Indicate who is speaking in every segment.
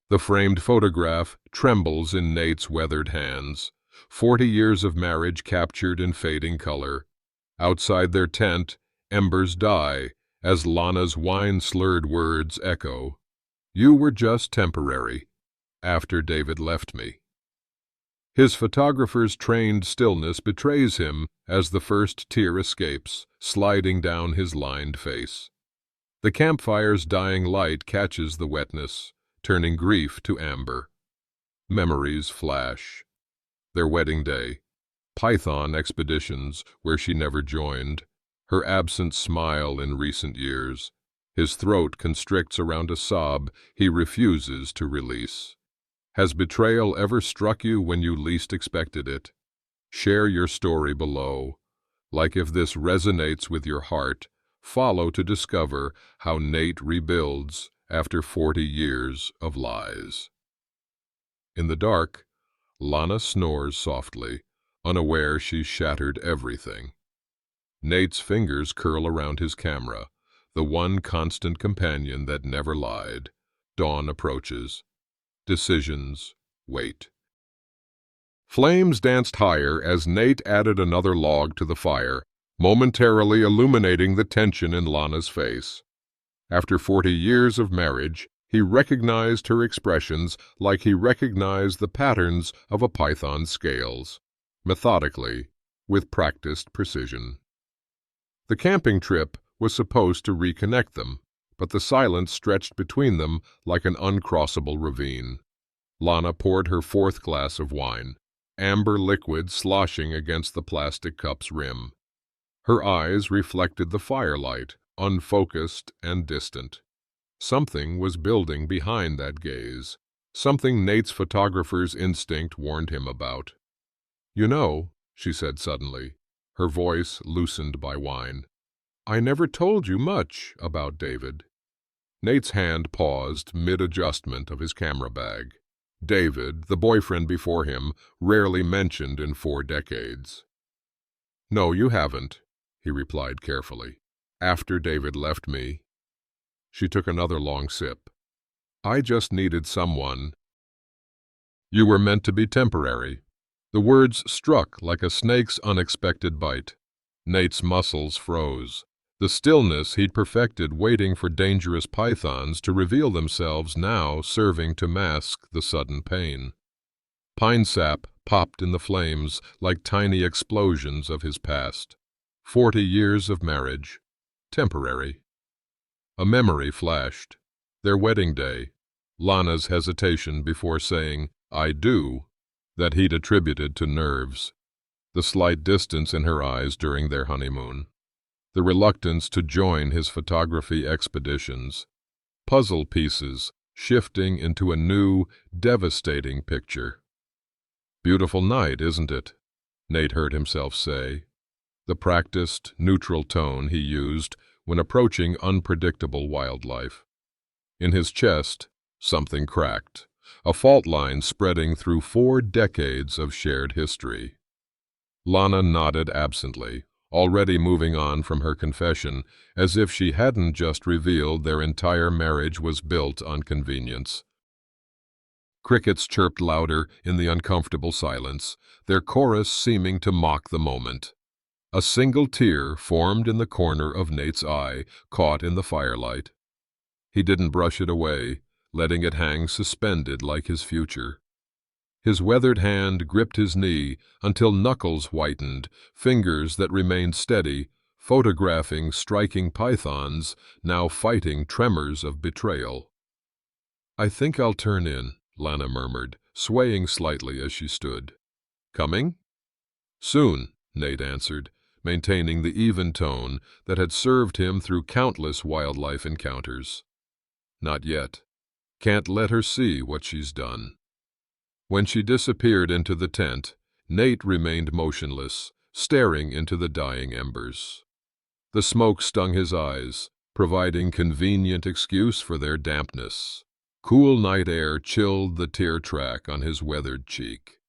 Speaker 1: The framed photograph trembles in Nate's weathered hands. 40 years of marriage captured in fading color. Outside their tent, embers die as Lana's wine-slurred words echo. "You were just temporary, after David left me." His photographer's trained stillness betrays him as the first tear escapes, sliding down his lined face. The campfire's dying light catches the wetness, turning grief to amber. Memories flash. Their wedding day, Python expeditions where she never joined, her absent smile in recent years. His throat constricts around a sob he refuses to release. Has betrayal ever struck you when you least expected it? Share your story below. Like if this resonates with your heart, follow to discover how Nate rebuilds after 40 years of lies. In the dark, Lana snores softly, unaware she's shattered everything. Nate's fingers curl around his camera, the one constant companion that never lied. Dawn approaches. Decisions wait. Flames danced higher as Nate added another log to the fire, momentarily illuminating the tension in Lana's face. After 40 years of marriage, he recognized her expressions like he recognized the patterns of a python's scales, methodically, with practiced precision. The camping trip was supposed to reconnect them, but the silence stretched between them like an uncrossable ravine. Lana poured her fourth glass of wine, amber liquid sloshing against the plastic cup's rim. Her eyes reflected the firelight, unfocused and distant. Something was building behind that gaze, something Nate's photographer's instinct warned him about. "You know," she said suddenly, her voice loosened by wine, "I never told you much about David." Nate's hand paused mid-adjustment of his camera bag. David, the boyfriend before him, rarely mentioned in 4 decades. "No, you haven't," he replied carefully. "After David left me." She took another long sip. "I just needed someone." "You were meant to be temporary." The words struck like a snake's unexpected bite. Nate's muscles froze. The stillness he'd perfected waiting for dangerous pythons to reveal themselves now serving to mask the sudden pain. Pine sap popped in the flames like tiny explosions of his past. 40 years of marriage. Temporary. A memory flashed. Their wedding day. Lana's hesitation before saying, "I do," that he'd attributed to nerves. The slight distance in her eyes during their honeymoon. The reluctance to join his photography expeditions. Puzzle pieces shifting into a new, devastating picture. "Beautiful night, isn't it?" Nate heard himself say. The practiced, neutral tone he used when approaching unpredictable wildlife. In his chest, something cracked, a fault line spreading through 4 decades of shared history. Lana nodded absently, already moving on from her confession, as if she hadn't just revealed their entire marriage was built on convenience. Crickets chirped louder in the uncomfortable silence, their chorus seeming to mock the moment. A single tear formed in the corner of Nate's eye, caught in the firelight. He didn't brush it away, letting it hang suspended like his future. His weathered hand gripped his knee until knuckles whitened, fingers that remained steady, photographing striking pythons, now fighting tremors of betrayal. "I think I'll turn in," Lana murmured, swaying slightly as she stood. "Coming?" "Soon," Nate answered, maintaining the even tone that had served him through countless wildlife encounters. "Not yet. Can't let her see what she's done." When she disappeared into the tent, Nate remained motionless, staring into the dying embers. The smoke stung his eyes, providing convenient excuse for their dampness. Cool night air chilled the tear track on his weathered cheek.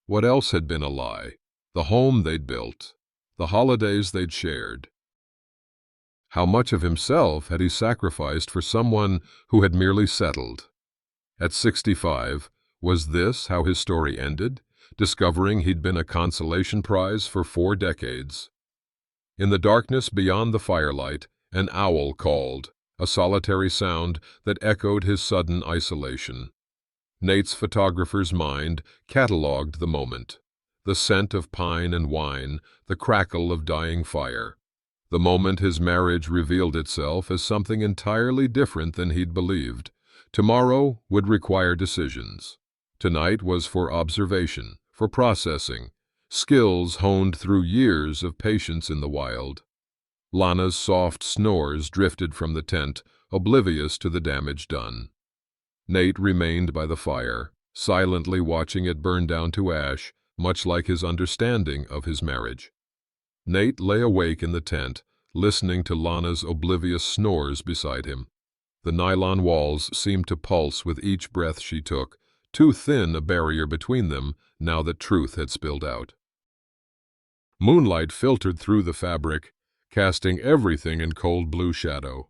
Speaker 1: What else had been a lie? The home they'd built, the holidays they'd shared. How much of himself had he sacrificed for someone who had merely settled? At 65, was this how his story ended? Discovering he'd been a consolation prize for 4 decades. In the darkness beyond the firelight, an owl called, a solitary sound that echoed his sudden isolation. Nate's photographer's mind catalogued the moment. The scent of pine and wine, the crackle of dying fire. The moment his marriage revealed itself as something entirely different than he'd believed. Tomorrow would require decisions. Tonight was for observation, for processing, skills honed through years of patience in the wild. Lana's soft snores drifted from the tent, oblivious to the damage done. Nate remained by the fire, silently watching it burn down to ash, much like his understanding of his marriage. Nate lay awake in the tent, listening to Lana's oblivious snores beside him. The nylon walls seemed to pulse with each breath she took, too thin a barrier between them now that truth had spilled out. Moonlight filtered through the fabric, casting everything in cold blue shadow.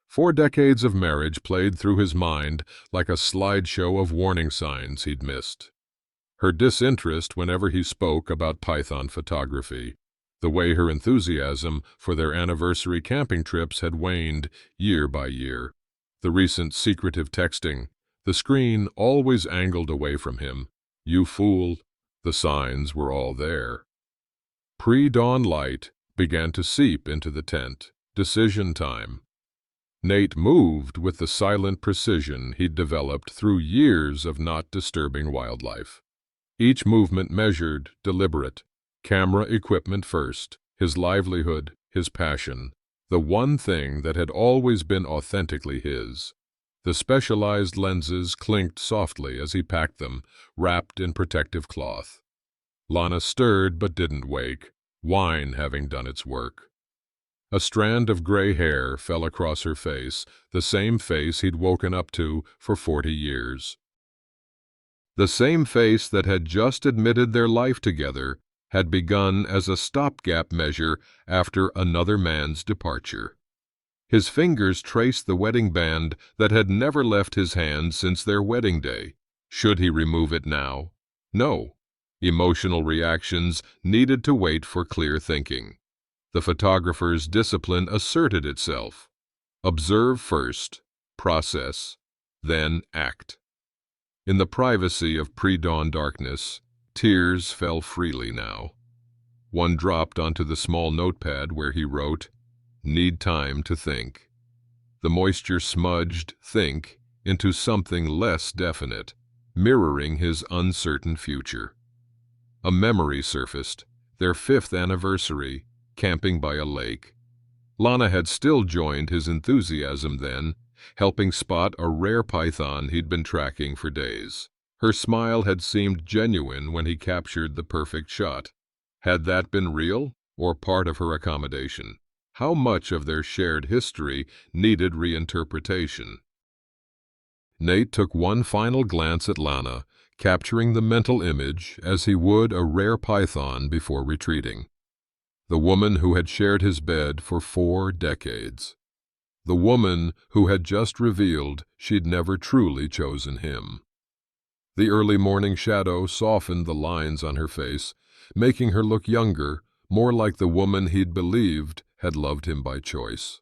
Speaker 1: 4 decades of marriage played through his mind like a slideshow of warning signs he'd missed. Her disinterest whenever he spoke about python photography, the way her enthusiasm for their anniversary camping trips had waned year by year, the recent secretive texting, the screen always angled away from him. You fool, the signs were all there. Pre-dawn light began to seep into the tent. Decision time. Nate moved with the silent precision he'd developed through years of not disturbing wildlife. Each movement measured, deliberate. Camera equipment first, his livelihood, his passion, the one thing that had always been authentically his. The specialized lenses clinked softly as he packed them, wrapped in protective cloth. Lana stirred but didn't wake, wine having done its work. A strand of gray hair fell across her face, the same face he'd woken up to for 40 years. The same face that had just admitted their life together had begun as a stopgap measure after another man's departure. His fingers traced the wedding band that had never left his hand since their wedding day. Should he remove it now? No. Emotional reactions needed to wait for clear thinking. The photographer's discipline asserted itself. Observe first, process, then act. In the privacy of pre-dawn darkness, tears fell freely now. One dropped onto the small notepad where he wrote, "Need time to think." The moisture smudged "think" into something less definite, mirroring his uncertain future. A memory surfaced, their 5th anniversary, camping by a lake. Lana had still joined his enthusiasm then, helping spot a rare python he'd been tracking for days. Her smile had seemed genuine when he captured the perfect shot. Had that been real, or part of her accommodation? How much of their shared history needed reinterpretation? Nate took one final glance at Lana, capturing the mental image as he would a rare python before retreating. The woman who had shared his bed for 4 decades. The woman who had just revealed she'd never truly chosen him. The early morning shadow softened the lines on her face, making her look younger, more like the woman he'd believed had loved him by choice.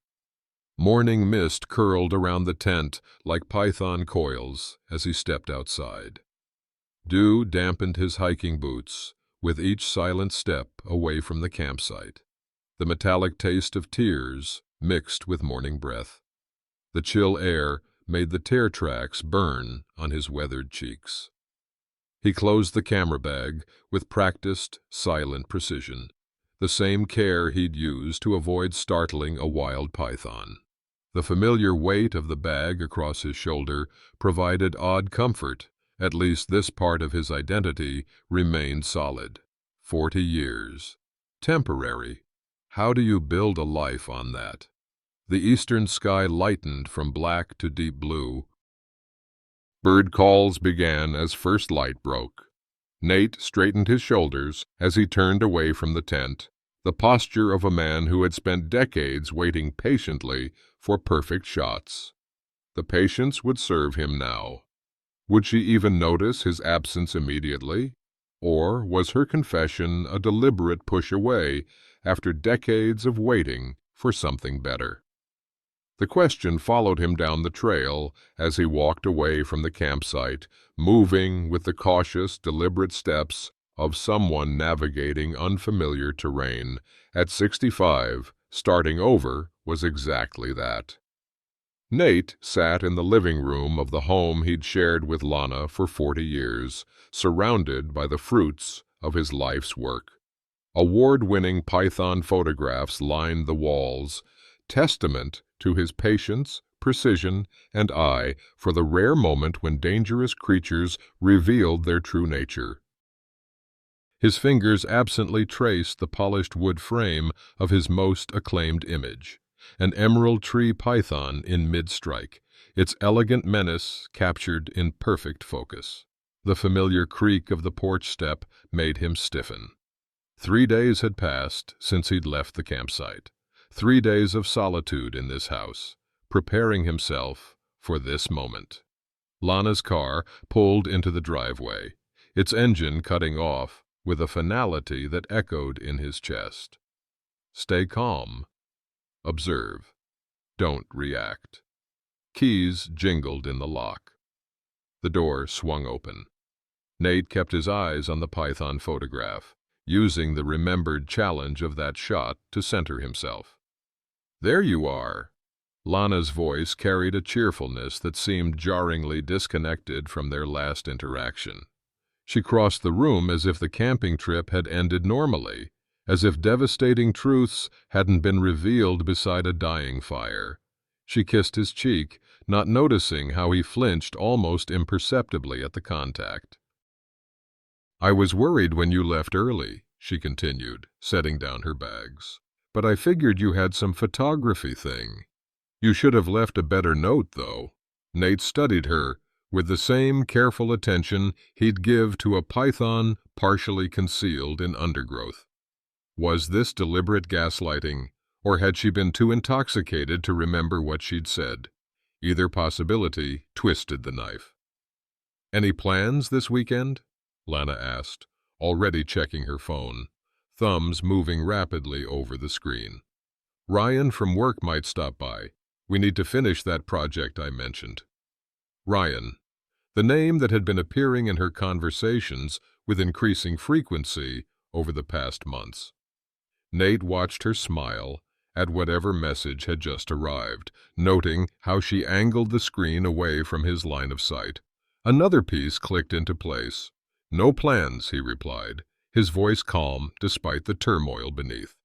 Speaker 1: Morning mist curled around the tent like python coils as he stepped outside. Dew dampened his hiking boots, with each silent step away from the campsite. The metallic taste of tears mixed with morning breath. The chill air made the tear tracks burn on his weathered cheeks. He closed the camera bag with practiced, silent precision, the same care he'd used to avoid startling a wild python. The familiar weight of the bag across his shoulder provided odd comfort. At least this part of his identity remained solid. 40 years. Temporary. How do you build a life on that? The eastern sky lightened from black to deep blue. Bird calls began as first light broke. Nate straightened his shoulders as he turned away from the tent, the posture of a man who had spent decades waiting patiently for perfect shots. The patience would serve him now. Would she even notice his absence immediately? Or was her confession a deliberate push away after decades of waiting for something better? The question followed him down the trail as he walked away from the campsite, moving with the cautious, deliberate steps of someone navigating unfamiliar terrain. At 65, starting over was exactly that. Nate sat in the living room of the home he'd shared with Lana for 40 years, surrounded by the fruits of his life's work. Award-winning Python photographs lined the walls, testament to his patience, precision, and eye for the rare moment when dangerous creatures revealed their true nature. His fingers absently traced the polished wood frame of his most acclaimed image, an emerald tree python in mid-strike, its elegant menace captured in perfect focus. The familiar creak of the porch step made him stiffen. 3 days had passed since he'd left the campsite. 3 days of solitude in this house, preparing himself for this moment. Lana's car pulled into the driveway, its engine cutting off with a finality that echoed in his chest. Stay calm. Observe. Don't react. Keys jingled in the lock. The door swung open. Nate kept his eyes on the python photograph, using the remembered challenge of that shot to center himself. "There you are." Lana's voice carried a cheerfulness that seemed jarringly disconnected from their last interaction. She crossed the room as if the camping trip had ended normally, as if devastating truths hadn't been revealed beside a dying fire. She kissed his cheek, not noticing how he flinched almost imperceptibly at the contact. "I was worried when you left early," she continued, setting down her bags. "But I figured you had some photography thing. You should have left a better note, though." Nate studied her with the same careful attention he'd give to a python partially concealed in undergrowth. Was this deliberate gaslighting, or had she been too intoxicated to remember what she'd said? Either possibility twisted the knife. "Any plans this weekend?" Lana asked, already checking her phone, thumbs moving rapidly over the screen. "Ryan from work might stop by. We need to finish that project I mentioned." Ryan, the name that had been appearing in her conversations with increasing frequency over the past months. Nate watched her smile at whatever message had just arrived, noting how she angled the screen away from his line of sight. Another piece clicked into place. "No plans," he replied, his voice calm despite the turmoil beneath.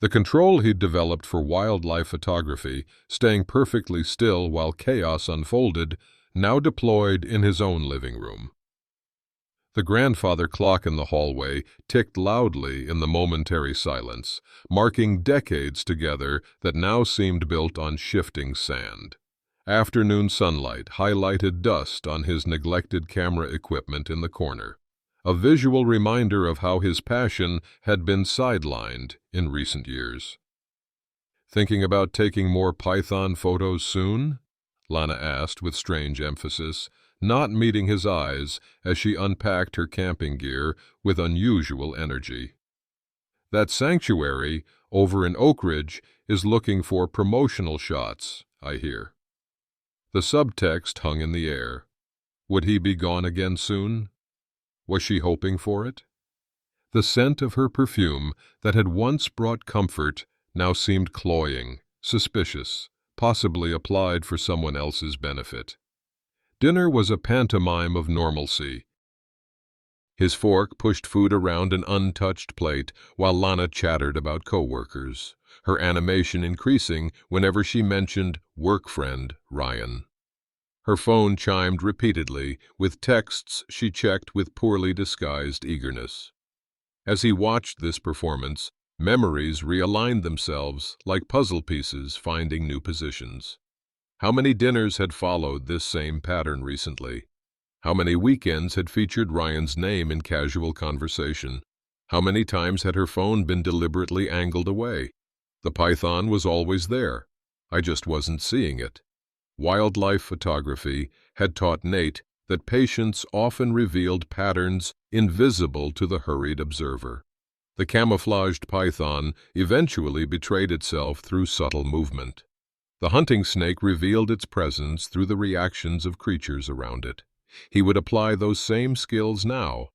Speaker 1: The control he'd developed for wildlife photography, staying perfectly still while chaos unfolded, now deployed in his own living room. The grandfather clock in the hallway ticked loudly in the momentary silence, marking decades together that now seemed built on shifting sand. Afternoon sunlight highlighted dust on his neglected camera equipment in the corner, a visual reminder of how his passion had been sidelined in recent years. "Thinking about taking more python photos soon?" Lana asked with strange emphasis, not meeting his eyes as she unpacked her camping gear with unusual energy. "That sanctuary over in Oak Ridge is looking for promotional shots, I hear." The subtext hung in the air. Would he be gone again soon? Was she hoping for it? The scent of her perfume that had once brought comfort now seemed cloying, suspicious, possibly applied for someone else's benefit. Dinner was a pantomime of normalcy. His fork pushed food around an untouched plate while Lana chattered about coworkers, her animation increasing whenever she mentioned work friend Ryan. Her phone chimed repeatedly with texts she checked with poorly disguised eagerness. As he watched this performance, memories realigned themselves like puzzle pieces finding new positions. How many dinners had followed this same pattern recently? How many weekends had featured Ryan's name in casual conversation? How many times had her phone been deliberately angled away? The python was always there. I just wasn't seeing it. Wildlife photography had taught Nate that patience often revealed patterns invisible to the hurried observer. The camouflaged python eventually betrayed itself through subtle movement. The hunting snake revealed its presence through the reactions of creatures around it. He would apply those same skills now.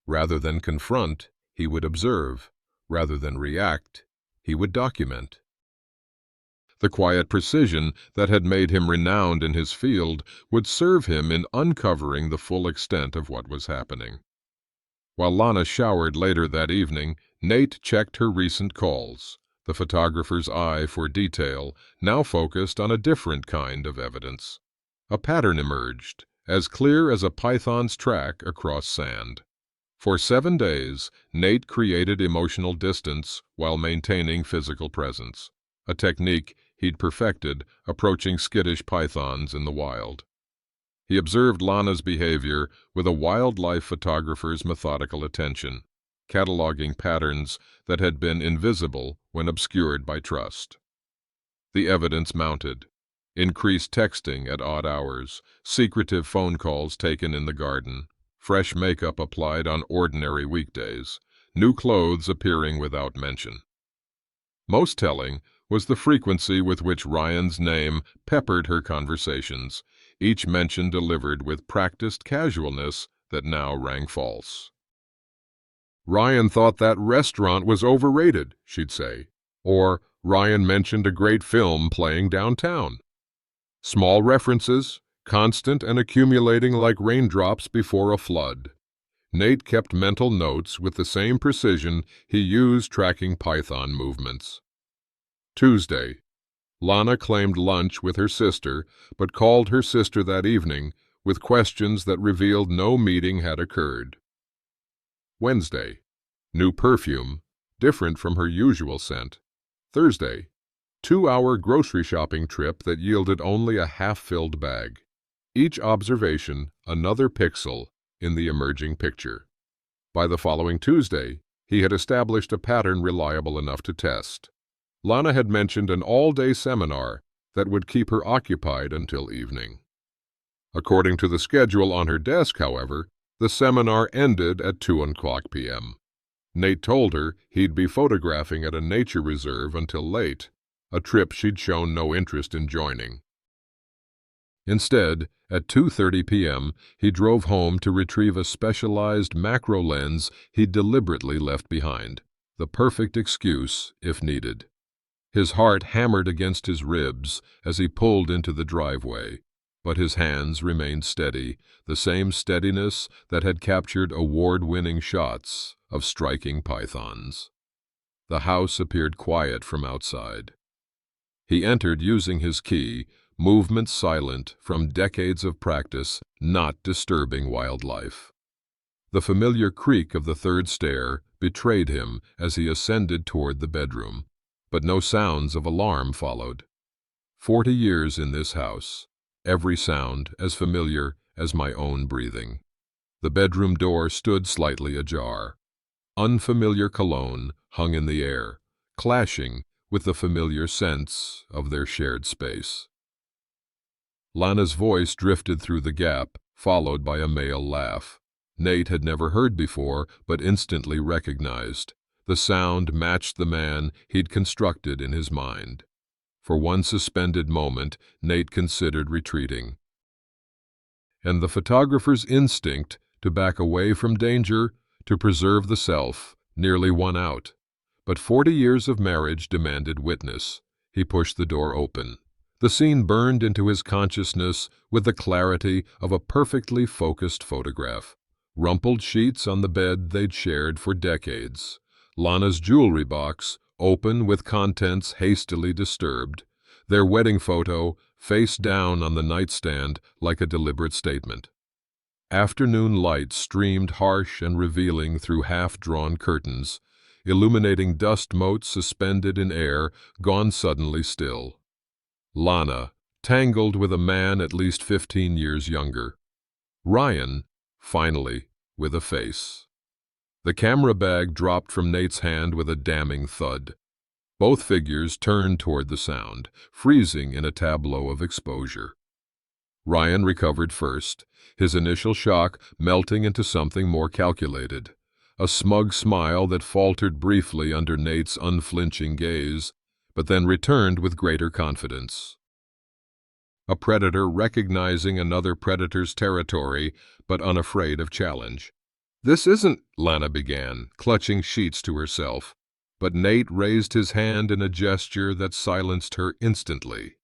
Speaker 1: Rather than confront, he would observe. Rather than react, he would document. The quiet precision that had made him renowned in his field would serve him in uncovering the full extent of what was happening. While Lana showered later that evening, Nate checked her recent calls. The photographer's eye for detail now focused on a different kind of evidence. A pattern emerged, as clear as a python's track across sand. For 7 days, Nate created emotional distance while maintaining physical presence, a technique he'd perfected approaching skittish pythons in the wild. He observed Lana's behavior with a wildlife photographer's methodical attention, cataloging patterns that had been invisible when obscured by trust. The evidence mounted. Increased texting at odd hours, secretive phone calls taken in the garden, fresh makeup applied on ordinary weekdays, new clothes appearing without mention. Most telling was the frequency with which Ryan's name peppered her conversations, each mention delivered with practiced casualness that now rang false. "Ryan thought that restaurant was overrated," she'd say. Or, "Ryan mentioned a great film playing downtown." Small references, constant and accumulating like raindrops before a flood. Nate kept mental notes with the same precision he used tracking python movements. Tuesday. Lana claimed lunch with her sister, but called her sister that evening with questions that revealed no meeting had occurred. Wednesday. New perfume, different from her usual scent. Thursday. 2-hour grocery shopping trip that yielded only a half-filled bag. Each observation, another pixel in the emerging picture. By the following Tuesday, he had established a pattern reliable enough to test. Lana had mentioned an all-day seminar that would keep her occupied until evening. According to the schedule on her desk, however, the seminar ended at 2:00 p.m. Nate told her he'd be photographing at a nature reserve until late, a trip she'd shown no interest in joining. Instead, at 2:30 p.m., he drove home to retrieve a specialized macro lens he'd deliberately left behind, the perfect excuse if needed. His heart hammered against his ribs as he pulled into the driveway, but his hands remained steady, the same steadiness that had captured award-winning shots of striking pythons. The house appeared quiet from outside. He entered using his key, movement silent from decades of practice, not disturbing wildlife. The familiar creak of the third stair betrayed him as he ascended toward the bedroom, but no sounds of alarm followed. 40 years in this house, every sound as familiar as my own breathing. The bedroom door stood slightly ajar. Unfamiliar cologne hung in the air, clashing with the familiar sense of their shared space. Lana's voice drifted through the gap, followed by a male laugh. Nate had never heard before, but instantly recognized. The sound matched the man he'd constructed in his mind. For one suspended moment, Nate considered retreating. And the photographer's instinct to back away from danger, to preserve the self, nearly won out. But 40 years of marriage demanded witness. He pushed the door open. The scene burned into his consciousness with the clarity of a perfectly focused photograph. Rumpled sheets on the bed they'd shared for decades. Lana's jewelry box, open with contents hastily disturbed. Their wedding photo, face down on the nightstand like a deliberate statement. Afternoon light streamed harsh and revealing through half-drawn curtains, illuminating dust motes suspended in air, gone suddenly still. Lana, tangled with a man at least 15 years younger. Ryan, finally, with a face. The camera bag dropped from Nate's hand with a damning thud. Both figures turned toward the sound, freezing in a tableau of exposure. Ryan recovered first, his initial shock melting into something more calculated. A smug smile that faltered briefly under Nate's unflinching gaze, but then returned with greater confidence. A predator recognizing another predator's territory, but unafraid of challenge. "This isn't," Lana began, clutching sheets to herself, but Nate raised his hand in a gesture that silenced her instantly.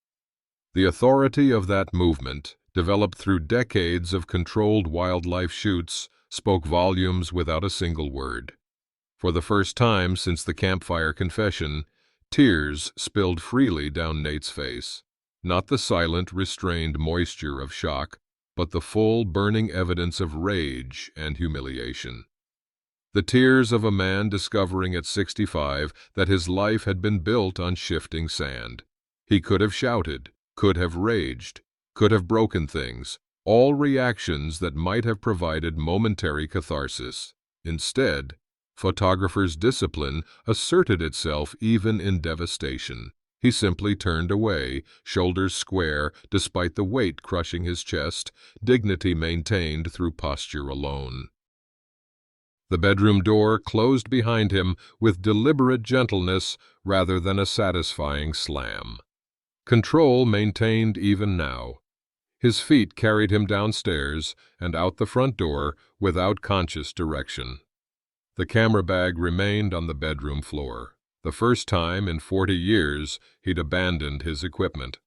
Speaker 1: The authority of that movement, developed through decades of controlled wildlife shoots, spoke volumes without a single word. For the first time since the campfire confession, tears spilled freely down Nate's face. Not the silent, restrained moisture of shock, but the full, burning evidence of rage and humiliation. The tears of a man discovering at 65 that his life had been built on shifting sand. He could have shouted, could have raged, could have broken things, all reactions that might have provided momentary catharsis. Instead, photographer's discipline asserted itself even in devastation. He simply turned away, shoulders square despite the weight crushing his chest, dignity maintained through posture alone. The bedroom door closed behind him with deliberate gentleness rather than a satisfying slam. Control maintained even now. His feet carried him downstairs and out the front door without conscious direction. The camera bag remained on the bedroom floor. The first time in 40 years he'd abandoned his equipment.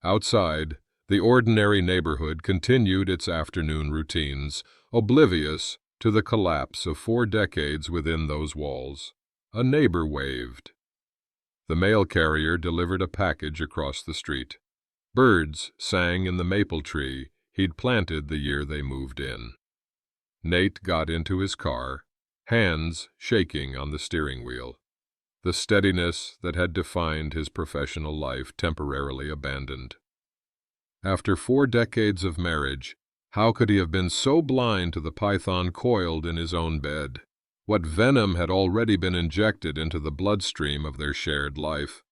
Speaker 1: Outside, the ordinary neighborhood continued its afternoon routines, oblivious to the collapse of 4 decades within those walls. A neighbor waved. The mail carrier delivered a package across the street. Birds sang in the maple tree he'd planted the year they moved in. Nate got into his car, hands shaking on the steering wheel. The steadiness that had defined his professional life temporarily abandoned. After 4 decades of marriage, how could he have been so blind to the python coiled in his own bed? What venom had already been injected into the bloodstream of their shared life?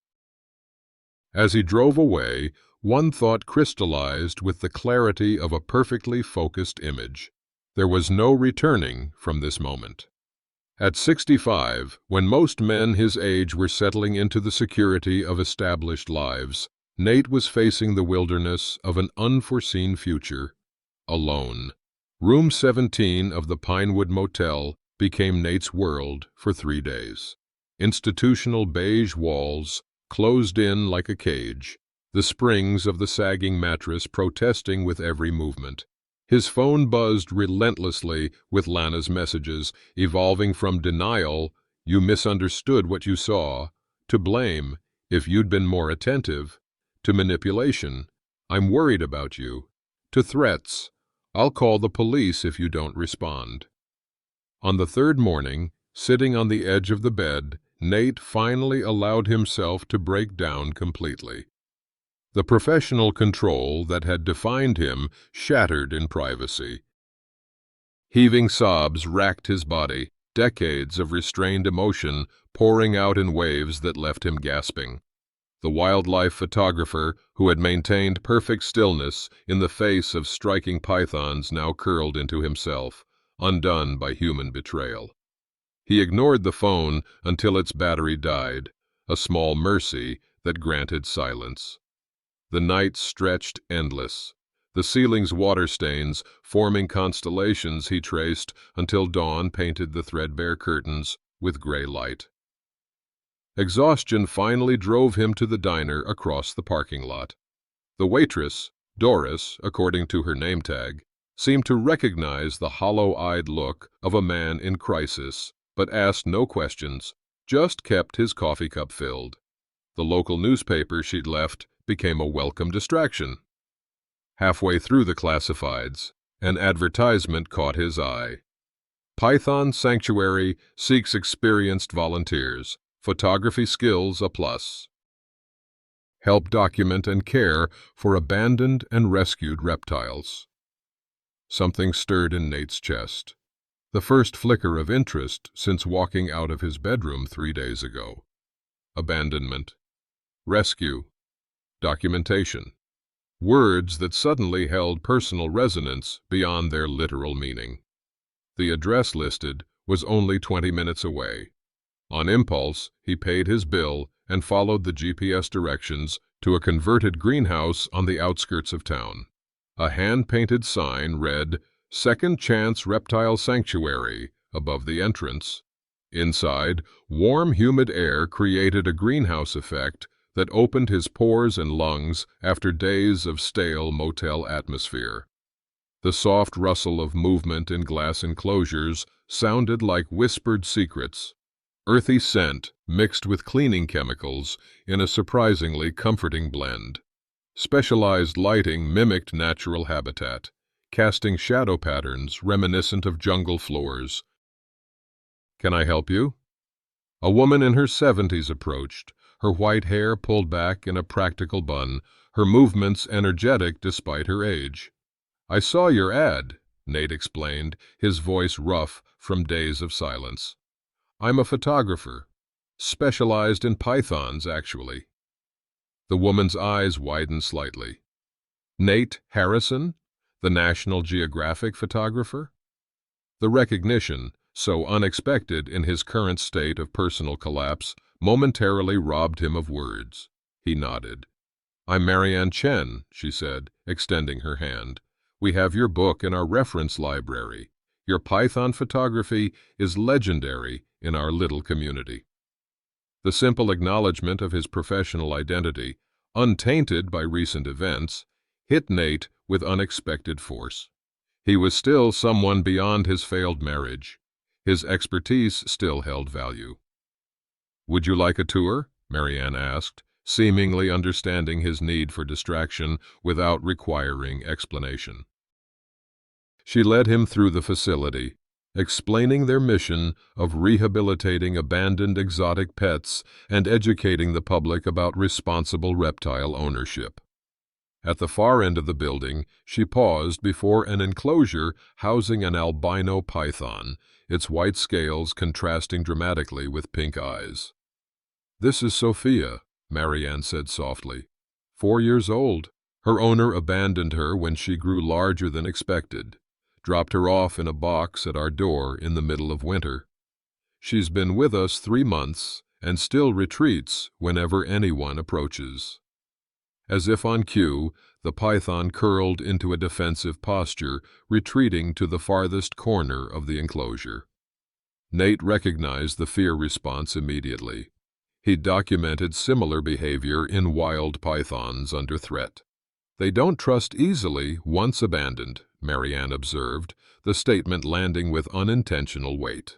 Speaker 1: As he drove away, one thought crystallized with the clarity of a perfectly focused image. There was no returning from this moment. At 65, when most men his age were settling into the security of established lives, Nate was facing the wilderness of an unforeseen future, alone. Room 17 of the Pinewood Motel became Nate's world for 3 days. Institutional beige walls, closed in like a cage, the springs of the sagging mattress protesting with every movement. His phone buzzed relentlessly with Lana's messages, evolving from denial, "You misunderstood what you saw," to blame, "If you'd been more attentive," to manipulation, "I'm worried about you," to threats, "I'll call the police if you don't respond." On the 3rd morning, sitting on the edge of the bed, Nate finally allowed himself to break down completely. The professional control that had defined him shattered in privacy. Heaving sobs racked his body, decades of restrained emotion pouring out in waves that left him gasping. The wildlife photographer, who had maintained perfect stillness in the face of striking pythons, now curled into himself, undone by human betrayal. He ignored the phone until its battery died, a small mercy that granted silence. The night stretched endless, the ceiling's water stains forming constellations he traced until dawn painted the threadbare curtains with gray light. Exhaustion finally drove him to the diner across the parking lot. The waitress, Doris, according to her name tag, seemed to recognize the hollow-eyed look of a man in crisis, but asked no questions, just kept his coffee cup filled. The local newspaper she'd left became a welcome distraction. Halfway through the classifieds, an advertisement caught his eye. Python Sanctuary seeks experienced volunteers. Photography skills a plus. Help document and care for abandoned and rescued reptiles. Something stirred in Nate's chest. The first flicker of interest since walking out of his bedroom 3 days ago. Abandonment. Rescue. Documentation. words that suddenly held personal resonance beyond their literal meaning. The address listed was only 20 minutes away. On impulse, he paid his bill and followed the GPS directions to a converted greenhouse on the outskirts of town. A hand-painted sign read, "Second Chance Reptile Sanctuary," above the entrance. Inside, warm, humid air created a greenhouse effect that opened his pores and lungs after days of stale motel atmosphere. The soft rustle of movement in glass enclosures sounded like whispered secrets. Earthy scent mixed with cleaning chemicals in a surprisingly comforting blend. Specialized lighting mimicked natural habitat, casting shadow patterns reminiscent of jungle floors. "Can I help you?" A woman in her 70s approached, her white hair pulled back in a practical bun, her movements energetic despite her age. "I saw your ad," Nate explained, his voice rough from days of silence. "I'm a photographer. Specialized in pythons, actually." The woman's eyes widened slightly. "Nate Harrison, the National Geographic photographer?" The recognition, so unexpected in his current state of personal collapse, momentarily robbed him of words. He nodded. "I'm Marianne Chen," she said, extending her hand. "We have your book in our reference library. Your python photography is legendary in our little community." The simple acknowledgement of his professional identity, untainted by recent events, hit Nate with unexpected force. He was still someone beyond his failed marriage. His expertise still held value. "Would you like a tour?" Marianne asked, seemingly understanding his need for distraction without requiring explanation. She led him through the facility, explaining their mission of rehabilitating abandoned exotic pets and educating the public about responsible reptile ownership. At the far end of the building, she paused before an enclosure housing an albino python, its white scales contrasting dramatically with pink eyes. "This is Sophia," Marianne said softly. 4 years old. Her owner abandoned her when she grew larger than expected, dropped her off in a box at our door in the middle of winter. She's been with us 3 months and still retreats whenever anyone approaches." As if on cue, the python curled into a defensive posture, retreating to the farthest corner of the enclosure. Nate recognized the fear response immediately. He'd documented similar behavior in wild pythons under threat. "They don't trust easily once abandoned," Marianne observed, the statement landing with unintentional weight.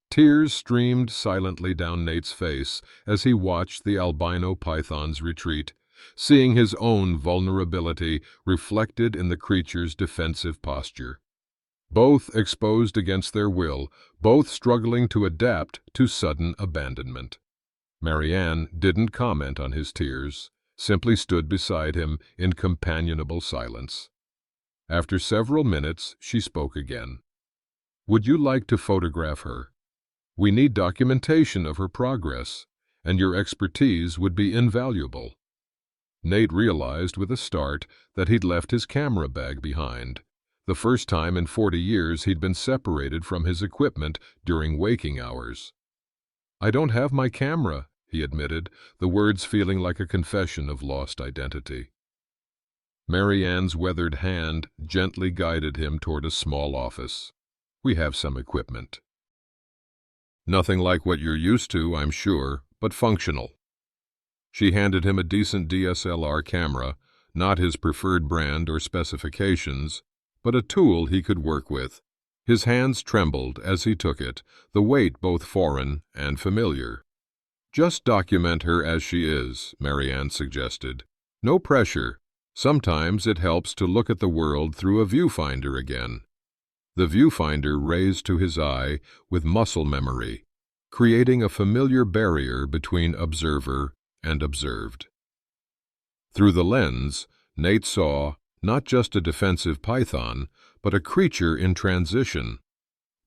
Speaker 1: Tears streamed silently down Nate's face as he watched the albino python's retreat, seeing his own vulnerability reflected in the creature's defensive posture. Both exposed against their will, both struggling to adapt to sudden abandonment. Marianne didn't comment on his tears, simply stood beside him in companionable silence. After several minutes, she spoke again. "Would you like to photograph her? We need documentation of her progress, and your expertise would be invaluable." Nate realized with a start that he'd left his camera bag behind. The first time in 40 years he'd been separated from his equipment during waking hours. "I don't have my camera," he admitted, the words feeling like a confession of lost identity. Marianne's weathered hand gently guided him toward a small office. "We have some equipment. Nothing like what you're used to, I'm sure, but functional." She handed him a decent DSLR camera, not his preferred brand or specifications, but a tool he could work with. His hands trembled as he took it, the weight both foreign and familiar. "Just document her as she is," Marianne suggested. "No pressure. Sometimes it helps to look at the world through a viewfinder again." The viewfinder raised to his eye with muscle memory, creating a familiar barrier between observer and observed. Through the lens, Nate saw not just a defensive python, but a creature in transition.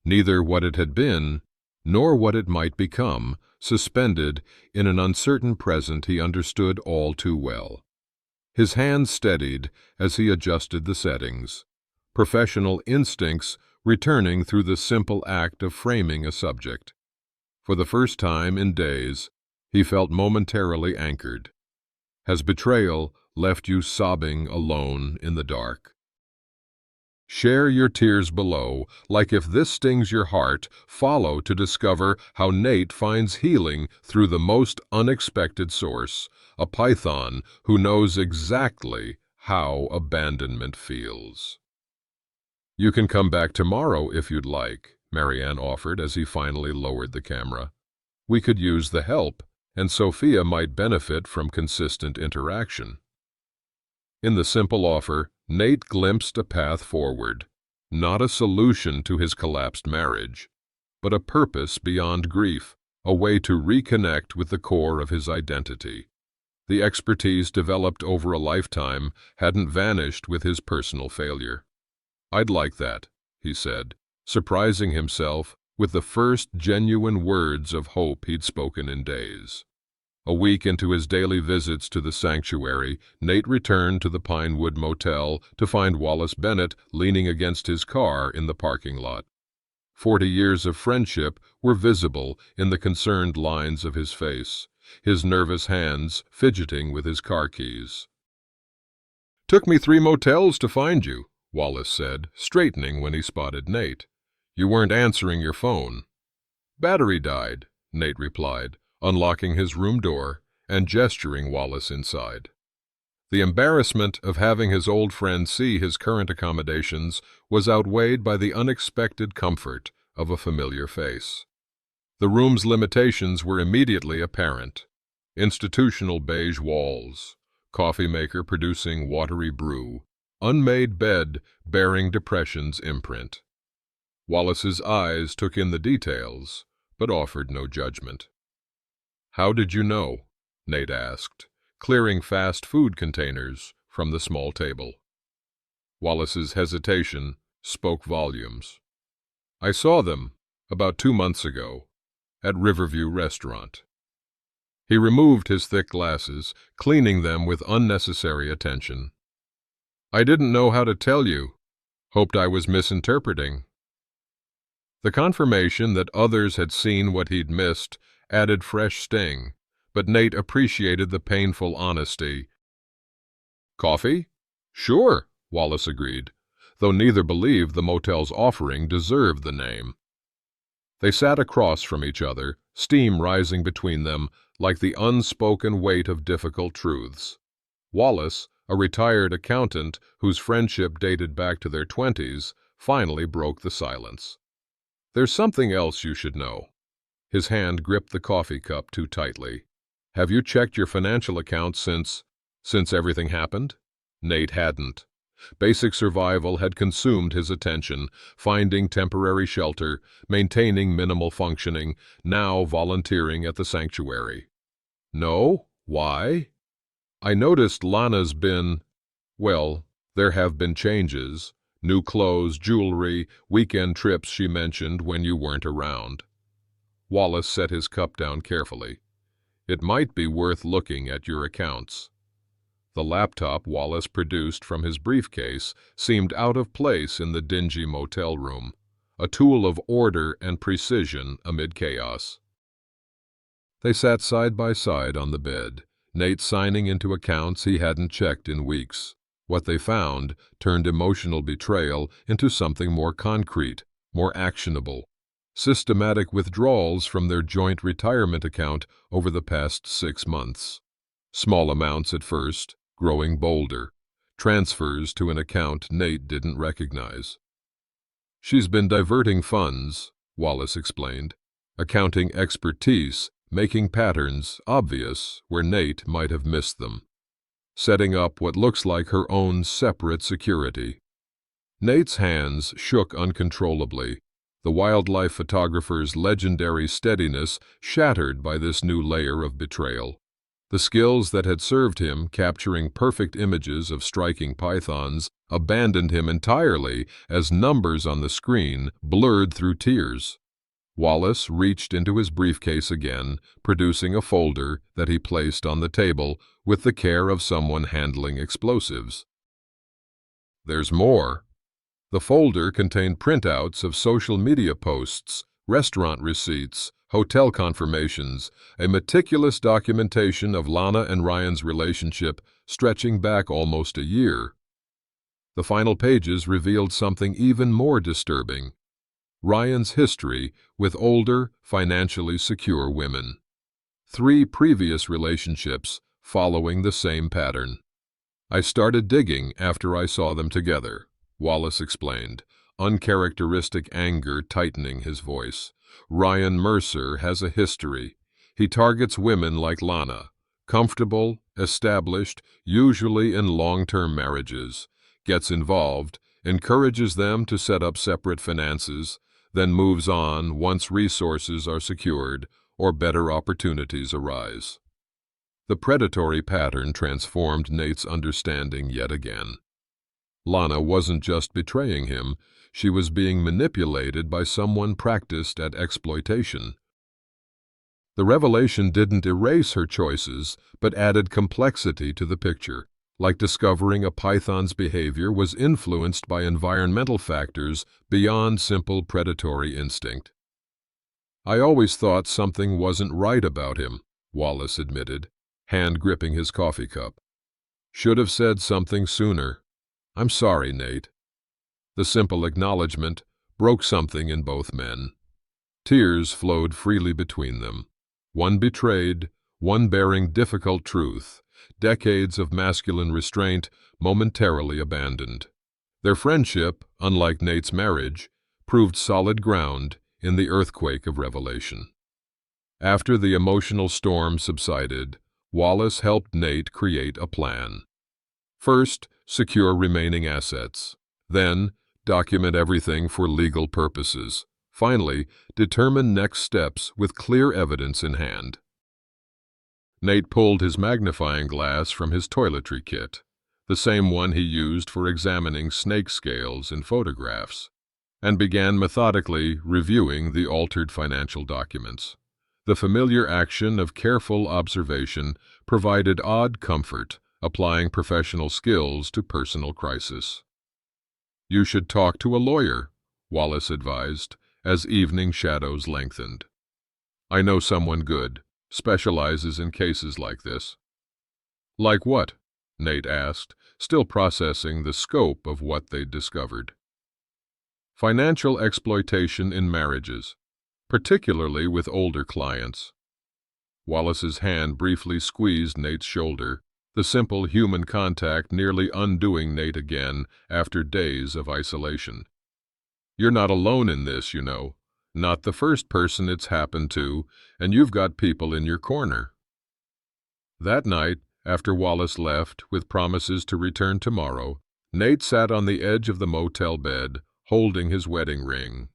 Speaker 1: Neither what it had been, nor what it might become, suspended in an uncertain present he understood all too well. His hand steadied as he adjusted the settings, professional instincts returning through the simple act of framing a subject. For the first time in days, he felt momentarily anchored. Has betrayal left you sobbing alone in the dark? Share your tears below, like if this stings your heart, follow to discover how Nate finds healing through the most unexpected source, a python who knows exactly how abandonment feels. You can come back tomorrow if you'd like, Marianne offered as he finally lowered the camera. We could use the help, and Sophia might benefit from consistent interaction. In the simple offer, Nate glimpsed a path forward, not a solution to his collapsed marriage, but a purpose beyond grief, a way to reconnect with the core of his identity. The expertise developed over a lifetime hadn't vanished with his personal failure. "I'd like that," he said, surprising himself with the first genuine words of hope he'd spoken in days. A week into his daily visits to the sanctuary, Nate returned to the Pinewood Motel to find Wallace Bennett leaning against his car in the parking lot. 40 years of friendship were visible in the concerned lines of his face, his nervous hands fidgeting with his car keys. "Took me 3 motels to find you," Wallace said, straightening when he spotted Nate. "You weren't answering your phone." "Battery died," Nate replied, unlocking his room door and gesturing Wallace inside. The embarrassment of having his old friend see his current accommodations was outweighed by the unexpected comfort of a familiar face. The room's limitations were immediately apparent. Institutional beige walls, coffee maker producing watery brew, unmade bed bearing depression's imprint. Wallace's eyes took in the details, but offered no judgment. "How did you know?" Nate asked, clearing fast food containers from the small table. Wallace's hesitation spoke volumes. "I saw them about 2 months ago at Riverview Restaurant." He removed his thick glasses, cleaning them with unnecessary attention. "I didn't know how to tell you. Hoped I was misinterpreting." The confirmation that others had seen what he'd missed added fresh sting, but Nate appreciated the painful honesty. "Coffee?" "Sure," Wallace agreed, though neither believed the motel's offering deserved the name. They sat across from each other, steam rising between them like the unspoken weight of difficult truths. Wallace, a retired accountant whose friendship dated back to their 20s, finally broke the silence. "There's something else you should know." His hand gripped the coffee cup too tightly. "Have you checked your financial accounts since everything happened?" Nate hadn't. Basic survival had consumed his attention, finding temporary shelter, maintaining minimal functioning, now volunteering at the sanctuary. "No? Why?" "I noticed Lana's been... well, there have been changes. New clothes, jewelry, weekend trips she mentioned when you weren't around." Wallace set his cup down carefully. "It might be worth looking at your accounts." The laptop Wallace produced from his briefcase seemed out of place in the dingy motel room, a tool of order and precision amid chaos. They sat side by side on the bed, Nate signing into accounts he hadn't checked in weeks. What they found turned emotional betrayal into something more concrete, more actionable. Systematic withdrawals from their joint retirement account over the past 6 months. Small amounts at first, growing bolder. Transfers to an account Nate didn't recognize. "She's been diverting funds," Wallace explained. "Accounting expertise, making patterns obvious where Nate might have missed them. Setting up what looks like her own separate security." Nate's hands shook uncontrollably, the wildlife photographer's legendary steadiness shattered by this new layer of betrayal. The skills that had served him capturing perfect images of striking pythons abandoned him entirely as numbers on the screen blurred through tears. Wallace reached into his briefcase again, producing a folder that he placed on the table with the care of someone handling explosives. There's more. The folder contained printouts of social media posts, restaurant receipts, hotel confirmations, a meticulous documentation of Lana and Ryan's relationship stretching back almost a year. The final pages revealed something even more disturbing: Ryan's history with older, financially secure women. 3 previous relationships following the same pattern. I started digging after I saw them together, Wallace explained, uncharacteristic anger tightening his voice. Ryan Mercer has a history. He targets women like Lana, comfortable, established, usually in long-term marriages, gets involved, encourages them to set up separate finances, then moves on once resources are secured or better opportunities arise. The predatory pattern transformed Nate's understanding yet again. Lana wasn't just betraying him, she was being manipulated by someone practiced at exploitation. The revelation didn't erase her choices, but added complexity to the picture, like discovering a python's behavior was influenced by environmental factors beyond simple predatory instinct. I always thought something wasn't right about him, Wallace admitted, hand gripping his coffee cup. Should have said something sooner. I'm sorry, Nate. The simple acknowledgement broke something in both men. Tears flowed freely between them. One betrayed, one bearing difficult truth, decades of masculine restraint momentarily abandoned. Their friendship, unlike Nate's marriage, proved solid ground in the earthquake of revelation. After the emotional storm subsided, Wallace helped Nate create a plan. First, secure remaining assets. Then, document everything for legal purposes. Finally, determine next steps with clear evidence in hand. Nate pulled his magnifying glass from his toiletry kit, the same one he used for examining snake scales in photographs, and began methodically reviewing the altered financial documents. The familiar action of careful observation provided odd comfort, applying professional skills to personal crisis. You should talk to a lawyer, Wallace advised, as evening shadows lengthened. I know someone good, specializes in cases like this. Like what? Nate asked, still processing the scope of what they'd discovered. Financial exploitation in marriages, particularly with older clients. Wallace's hand briefly squeezed Nate's shoulder, the simple human contact nearly undoing Nate again after days of isolation. You're not alone in this, you know. Not the first person it's happened to, and you've got people in your corner. That night, after Wallace left with promises to return tomorrow, Nate sat on the edge of the motel bed, holding his wedding ring.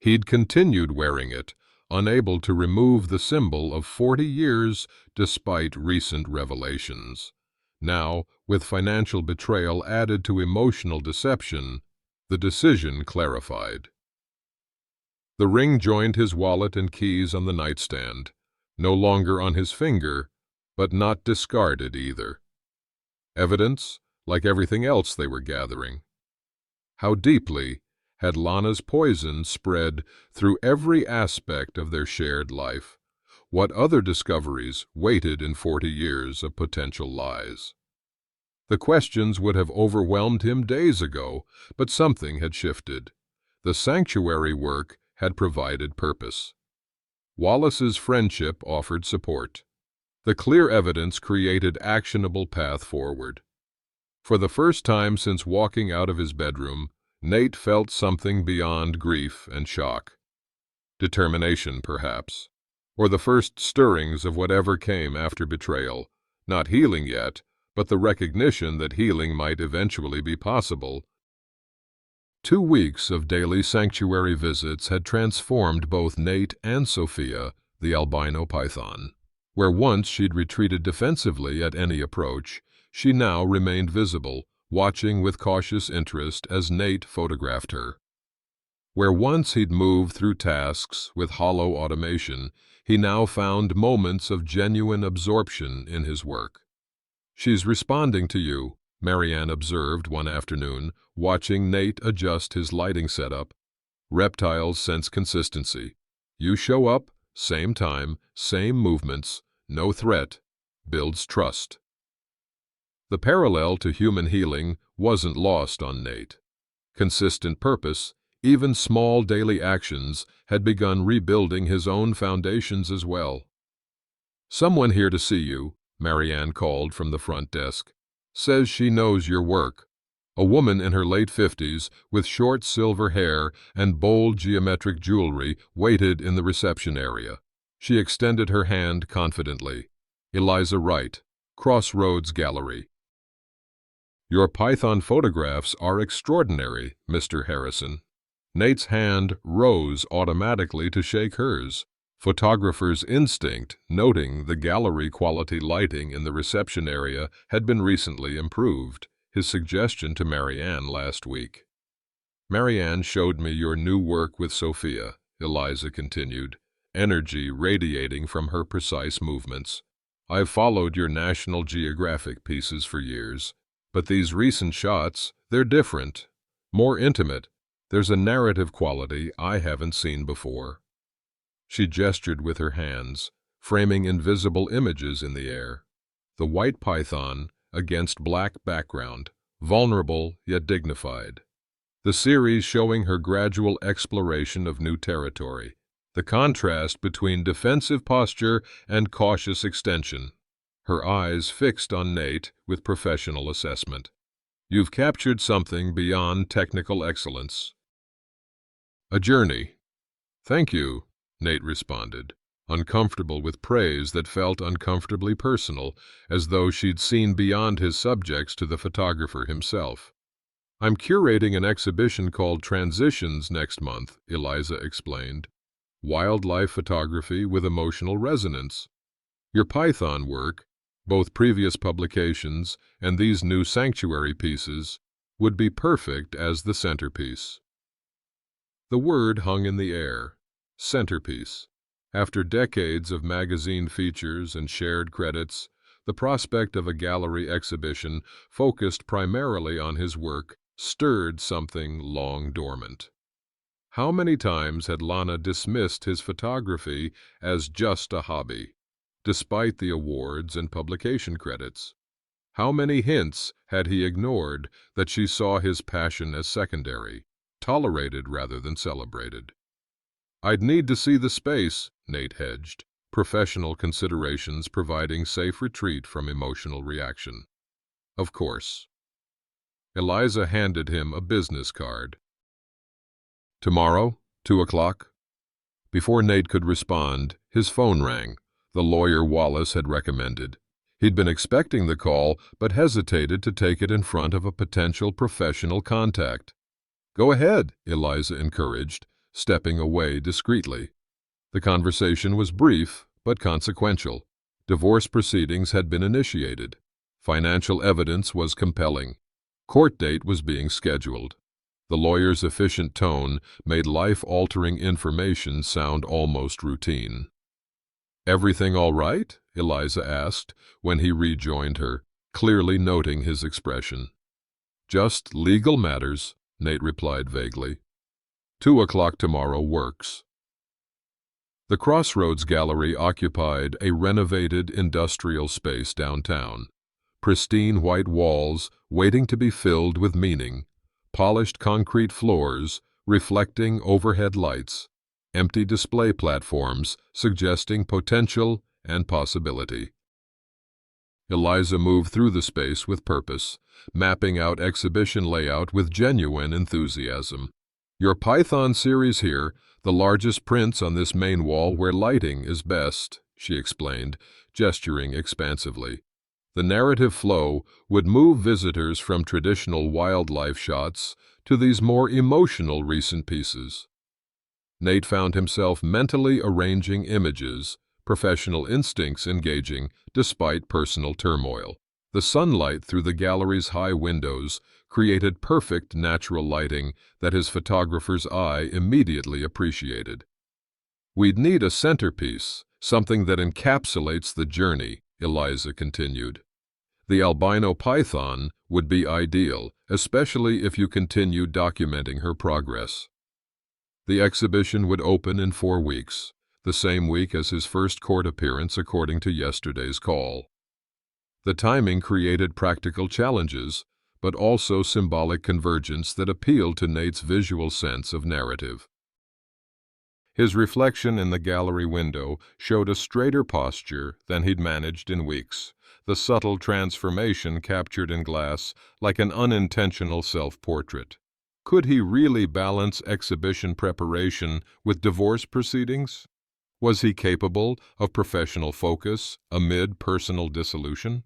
Speaker 1: He'd continued wearing it, unable to remove the symbol of 40 years despite recent revelations. Now, with financial betrayal added to emotional deception, the decision clarified. The ring joined his wallet and keys on the nightstand, no longer on his finger, but not discarded either. Evidence, like everything else they were gathering. How deeply had Lana's poison spread through every aspect of their shared life? What other discoveries waited in 40 years of potential lies? The questions would have overwhelmed him days ago, but something had shifted. The sanctuary work had provided purpose. Wallace's friendship offered support. The clear evidence created actionable path forward. For the first time since walking out of his bedroom, Nate felt something beyond grief and shock. Determination, perhaps, or the first stirrings of whatever came after betrayal. Not healing yet, but the recognition that healing might eventually be possible. 2 weeks of daily sanctuary visits had transformed both Nate and Sophia, the albino python. Where once she'd retreated defensively at any approach, she now remained visible, watching with cautious interest as Nate photographed her. Where once he'd moved through tasks with hollow automation, he now found moments of genuine absorption in his work. "She's responding to you," Marianne observed one afternoon, watching Nate adjust his lighting setup. Reptiles sense consistency. You show up, same time, same movements, no threat, builds trust. The parallel to human healing wasn't lost on Nate. Consistent purpose, even small daily actions, had begun rebuilding his own foundations as well. "Someone here to see you," Marianne called from the front desk. "Says she knows your work." A woman in her late 50s, with short silver hair and bold geometric jewelry, waited in the reception area. She extended her hand confidently. "Eliza Wright, Crossroads Gallery." "Your python photographs are extraordinary, Mr. Harrison." Nate's hand rose automatically to shake hers. Photographer's instinct, noting the gallery-quality lighting in the reception area, had been recently improved. His suggestion to Marianne last week. "Marianne showed me your new work with Sophia," Eliza continued, energy radiating from her precise movements. "I've followed your National Geographic pieces for years, but these recent shots, they're different, more intimate. There's a narrative quality I haven't seen before." She gestured with her hands, framing invisible images in the air. The white python against black background, vulnerable yet dignified. The series showing her gradual exploration of new territory, the contrast between defensive posture and cautious extension. Her eyes fixed on Nate with professional assessment. "You've captured something beyond technical excellence. A journey." "Thank you," Nate responded, uncomfortable with praise that felt uncomfortably personal, as though she'd seen beyond his subjects to the photographer himself. "I'm curating an exhibition called Transitions next month," Eliza explained. "Wildlife photography with emotional resonance. Your python work, both previous publications and these new sanctuary pieces, would be perfect as the centerpiece." The word hung in the air. Centerpiece. After decades of magazine features and shared credits, the prospect of a gallery exhibition focused primarily on his work stirred something long dormant. How many times had Lana dismissed his photography as just a hobby, despite the awards and publication credits? How many hints had he ignored that she saw his passion as secondary, tolerated rather than celebrated? "I'd need to see the space," Nate hedged, professional considerations providing safe retreat from emotional reaction. "Of course." Eliza handed him a business card. "Tomorrow, 2 o'clock?" Before Nate could respond, his phone rang. The lawyer Wallace had recommended. He'd been expecting the call, but hesitated to take it in front of a potential professional contact. "Go ahead," Eliza encouraged, stepping away discreetly. The conversation was brief, but consequential. Divorce proceedings had been initiated. Financial evidence was compelling. Court date was being scheduled. The lawyer's efficient tone made life-altering information sound almost routine. "Everything all right?" Eliza asked when he rejoined her, clearly noting his expression. "Just legal matters," Nate replied vaguely. 2 o'clock tomorrow works." The Crossroads Gallery occupied a renovated industrial space downtown. Pristine white walls waiting to be filled with meaning, polished concrete floors reflecting overhead lights, empty display platforms suggesting potential and possibility. Eliza moved through the space with purpose, mapping out exhibition layout with genuine enthusiasm. "Your Python series here, the largest prints on this main wall where lighting is best," she explained, gesturing expansively. The narrative flow would move visitors from traditional wildlife shots to these more emotional recent pieces. Nate found himself mentally arranging images, professional instincts engaging despite personal turmoil. The sunlight through the gallery's high windows created perfect natural lighting that his photographer's eye immediately appreciated. "We'd need a centerpiece, something that encapsulates the journey," Eliza continued. "The albino python would be ideal, especially if you continue documenting her progress." The exhibition would open in 4 weeks, the same week as his first court appearance according to yesterday's call. The timing created practical challenges, but also symbolic convergence that appealed to Nate's visual sense of narrative. His reflection in the gallery window showed a straighter posture than he'd managed in weeks, the subtle transformation captured in glass like an unintentional self-portrait. Could he really balance exhibition preparation with divorce proceedings? Was he capable of professional focus amid personal dissolution?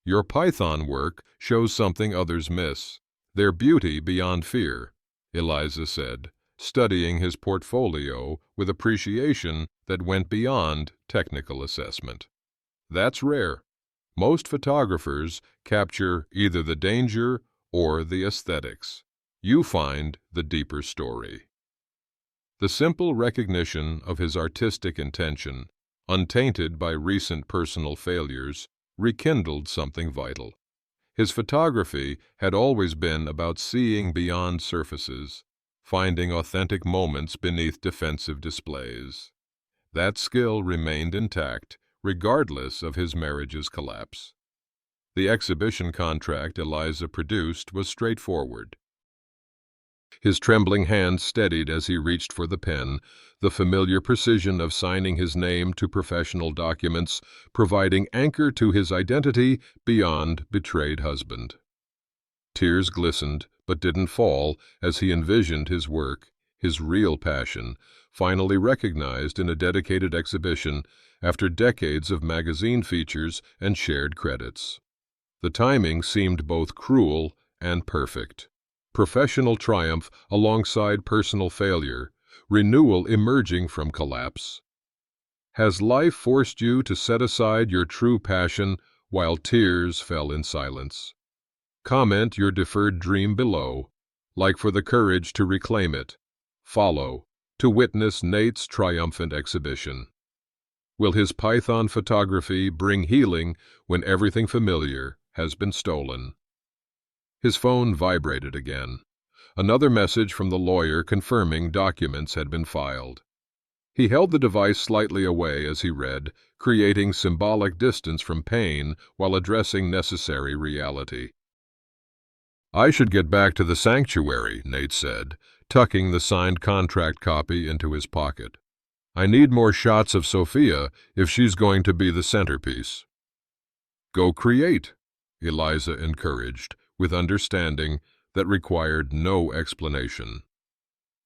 Speaker 1: "Your python work shows something others miss. Their beauty beyond fear," Eliza said, studying his portfolio with appreciation that went beyond technical assessment. "That's rare. Most photographers capture either the danger or the aesthetics. You find the deeper story." The simple recognition of his artistic intention, untainted by recent personal failures, rekindled something vital. His photography had always been about seeing beyond surfaces, finding authentic moments beneath defensive displays. That skill remained intact, regardless of his marriage's collapse. The exhibition contract Eliza produced was straightforward. His trembling hand steadied as he reached for the pen, the familiar precision of signing his name to professional documents, providing anchor to his identity beyond betrayed husband. Tears glistened, but didn't fall as he envisioned his work, his real passion, finally recognized in a dedicated exhibition after decades of magazine features and shared credits. The timing seemed both cruel and perfect. Professional triumph alongside personal failure, renewal emerging from collapse. Has life forced you to set aside your true passion while tears fell in silence? Comment your deferred dream below, like for the courage to reclaim it. Follow to witness Nate's triumphant exhibition. Will his python photography bring healing when everything familiar has been stolen? His phone vibrated again. Another message from the lawyer confirming documents had been filed. He held the device slightly away as he read, creating symbolic distance from pain while addressing necessary reality. "I should get back to the sanctuary," Nate said, tucking the signed contract copy into his pocket. "I need more shots of Sophia if she's going to be the centerpiece." "Go create," Eliza encouraged, with understanding that required no explanation.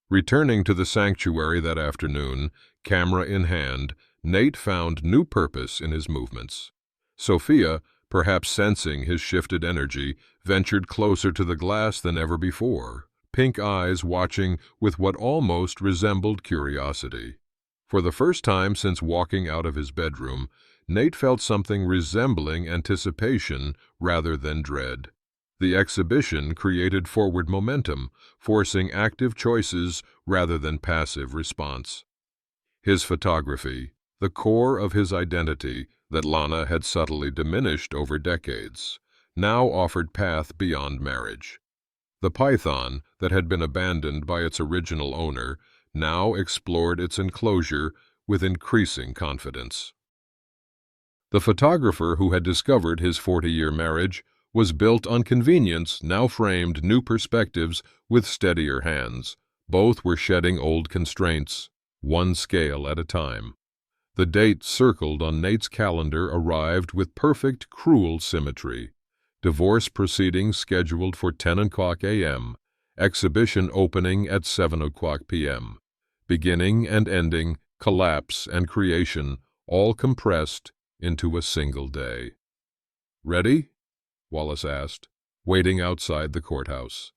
Speaker 1: Returning to the sanctuary that afternoon, camera in hand, Nate found new purpose in his movements. Sophia, perhaps sensing his shifted energy, ventured closer to the glass than ever before, pink eyes watching with what almost resembled curiosity. For the first time since walking out of his bedroom, Nate felt something resembling anticipation rather than dread. The exhibition created forward momentum, forcing active choices rather than passive response. His photography, the core of his identity that Lana had subtly diminished over decades, now offered path beyond marriage. The python that had been abandoned by its original owner now explored its enclosure with increasing confidence. The photographer who had discovered his 40-year marriage was built on convenience, now framed new perspectives with steadier hands. Both were shedding old constraints, one scale at a time. The date circled on Nate's calendar arrived with perfect, cruel symmetry. Divorce proceedings scheduled for 10 o'clock a.m., exhibition opening at 7 o'clock p.m. Beginning and ending, collapse and creation, all compressed into a single day. "Ready?" Wallace asked, waiting outside the courthouse.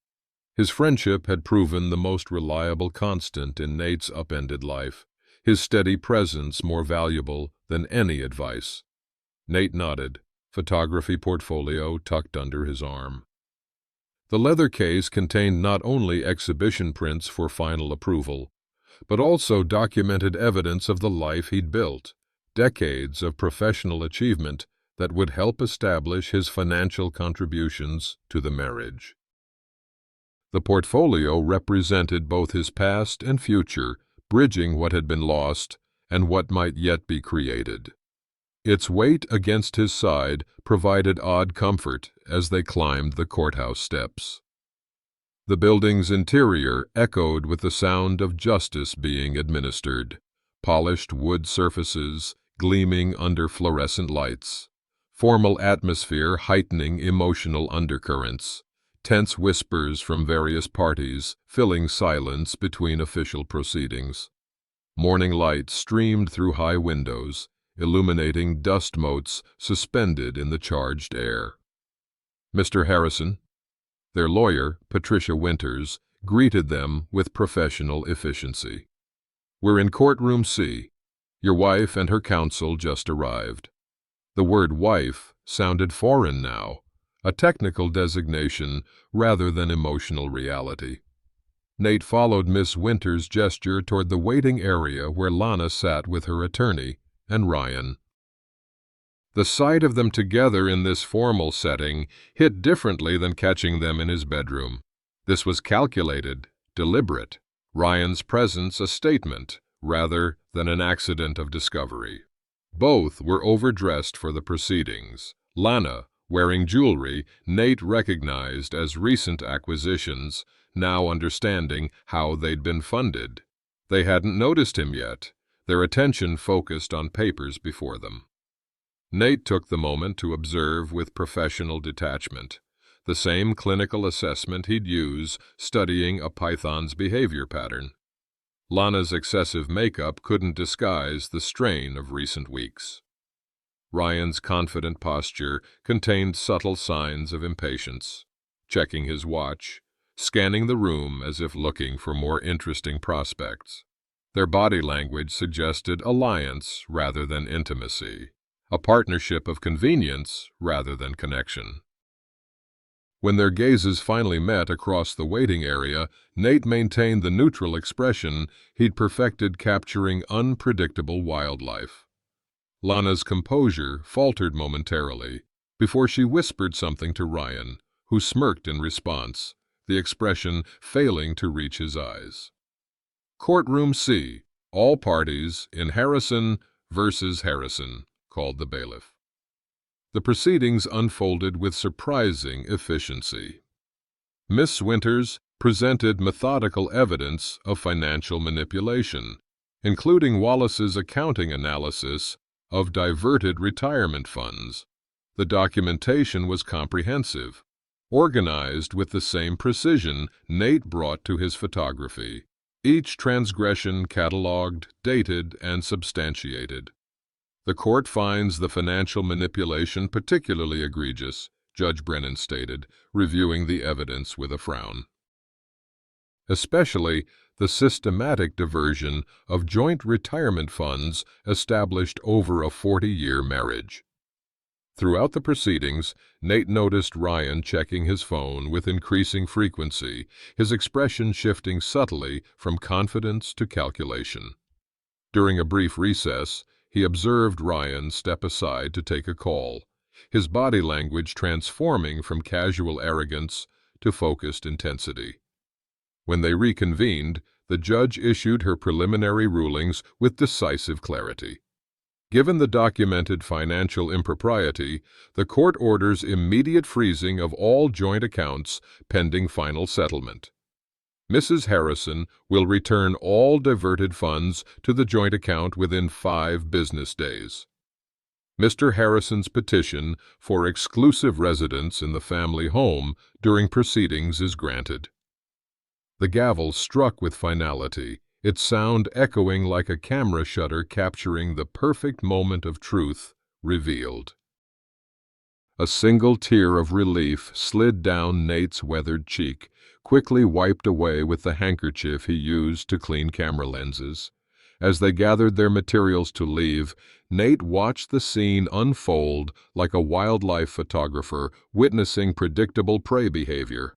Speaker 1: His friendship had proven the most reliable constant in Nate's upended life, his steady presence more valuable than any advice. Nate nodded, photography portfolio tucked under his arm. The leather case contained not only exhibition prints for final approval, but also documented evidence of the life he'd built, decades of professional achievement that would help establish his financial contributions to the marriage. The portfolio represented both his past and future, bridging what had been lost and what might yet be created. Its weight against his side provided odd comfort as they climbed the courthouse steps. The building's interior echoed with the sound of justice being administered, polished wood surfaces gleaming under fluorescent lights, formal atmosphere heightening emotional undercurrents, tense whispers from various parties filling silence between official proceedings. Morning light streamed through high windows, illuminating dust motes suspended in the charged air. Mr. Harrison, their lawyer, Patricia Winters, greeted them with professional efficiency. "We're in courtroom C. Your wife and her counsel just arrived." The word wife sounded foreign now, a technical designation rather than emotional reality. Nate followed Miss Winters' gesture toward the waiting area where Lana sat with her attorney and Ryan. The sight of them together in this formal setting hit differently than catching them in his bedroom. This was calculated, deliberate, Ryan's presence a statement rather than an accident of discovery. Both were overdressed for the proceedings. Lana, wearing jewelry Nate recognized as recent acquisitions, now understanding how they'd been funded. They hadn't noticed him yet, their attention focused on papers before them. Nate took the moment to observe with professional detachment, the same clinical assessment he'd use studying a python's behavior pattern. Lana's excessive makeup couldn't disguise the strain of recent weeks. Ryan's confident posture contained subtle signs of impatience, checking his watch, scanning the room as if looking for more interesting prospects. Their body language suggested alliance rather than intimacy, a partnership of convenience rather than connection. When their gazes finally met across the waiting area, Nate maintained the neutral expression he'd perfected capturing unpredictable wildlife. Lana's composure faltered momentarily before she whispered something to Ryan, who smirked in response, the expression failing to reach his eyes. "Courtroom C, all parties in Harrison versus Harrison," called the bailiff. The proceedings unfolded with surprising efficiency. Miss Winters presented methodical evidence of financial manipulation, including Wallace's accounting analysis of diverted retirement funds. The documentation was comprehensive, organized with the same precision Nate brought to his photography, each transgression catalogued, dated, and substantiated. "The court finds the financial manipulation particularly egregious," Judge Brennan stated, reviewing the evidence with a frown. "Especially the systematic diversion of joint retirement funds established over a 40-year marriage." Throughout the proceedings, Nate noticed Ryan checking his phone with increasing frequency, his expression shifting subtly from confidence to calculation. During a brief recess, he observed Ryan step aside to take a call, his body language transforming from casual arrogance to focused intensity. When they reconvened, the judge issued her preliminary rulings with decisive clarity. Given the documented financial impropriety, the court orders immediate freezing of all joint accounts pending final settlement. Mrs. Harrison will return all diverted funds to the joint account within 5 business days. Mr. Harrison's petition for exclusive residence in the family home during proceedings is granted. The gavel struck with finality, its sound echoing like a camera shutter capturing the perfect moment of truth revealed. A single tear of relief slid down Nate's weathered cheek, quickly wiped away with the handkerchief he used to clean camera lenses. As they gathered their materials to leave, Nate watched the scene unfold like a wildlife photographer witnessing predictable prey behavior.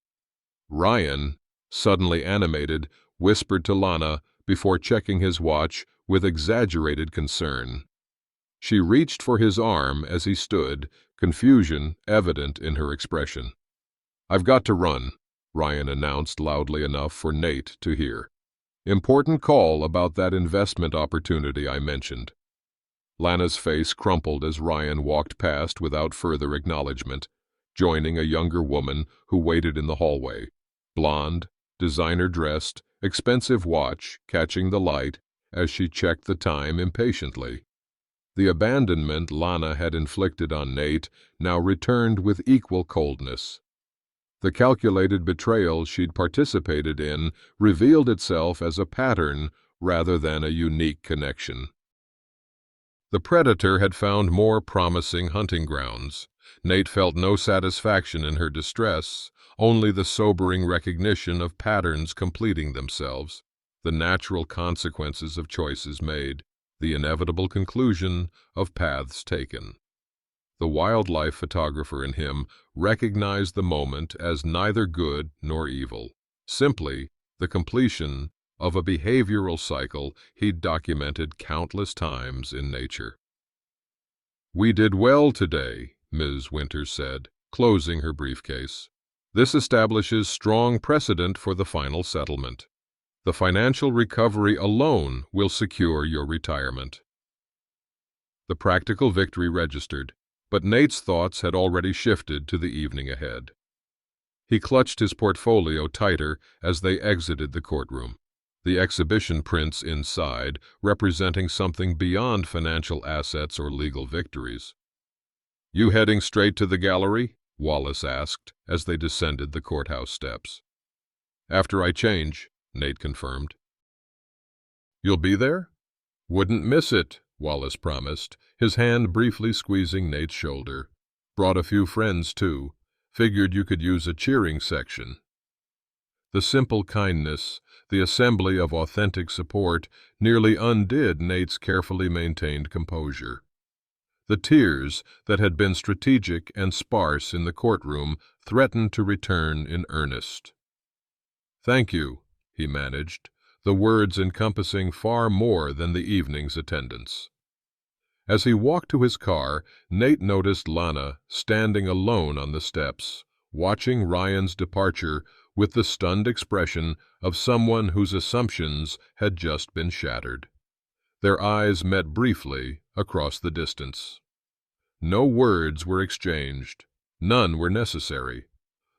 Speaker 1: Ryan, suddenly animated, whispered to Lana before checking his watch with exaggerated concern. She reached for his arm as he stood, confusion evident in her expression. "I've got to run," Ryan announced loudly enough for Nate to hear. "Important call about that investment opportunity I mentioned." Lana's face crumpled as Ryan walked past without further acknowledgement, joining a younger woman who waited in the hallway. Blonde, designer-dressed, expensive watch catching the light as she checked the time impatiently. The abandonment Lana had inflicted on Nate now returned with equal coldness. The calculated betrayal she'd participated in revealed itself as a pattern rather than a unique connection. The predator had found more promising hunting grounds. Nate felt no satisfaction in her distress, only the sobering recognition of patterns completing themselves, the natural consequences of choices made, the inevitable conclusion of paths taken. The wildlife photographer in him recognized the moment as neither good nor evil, simply the completion of a behavioral cycle he'd documented countless times in nature. "We did well today," Ms. Winters said, closing her briefcase. "This establishes strong precedent for the final settlement. The financial recovery alone will secure your retirement." The practical victory registered, but Nate's thoughts had already shifted to the evening ahead. He clutched his portfolio tighter as they exited the courtroom, the exhibition prints inside representing something beyond financial assets or legal victories. "You heading straight to the gallery?" Wallace asked as they descended the courthouse steps. "After I change," Nate confirmed. "You'll be there?" "Wouldn't miss it," Wallace promised, his hand briefly squeezing Nate's shoulder. "Brought a few friends, too. Figured you could use a cheering section." The simple kindness, the assembly of authentic support, nearly undid Nate's carefully maintained composure. The tears that had been strategic and sparse in the courtroom threatened to return in earnest. "Thank you," he managed, the words encompassing far more than the evening's attendance. As he walked to his car, Nate noticed Lana standing alone on the steps, watching Ryan's departure with the stunned expression of someone whose assumptions had just been shattered. Their eyes met briefly across the distance. No words were exchanged. None were necessary.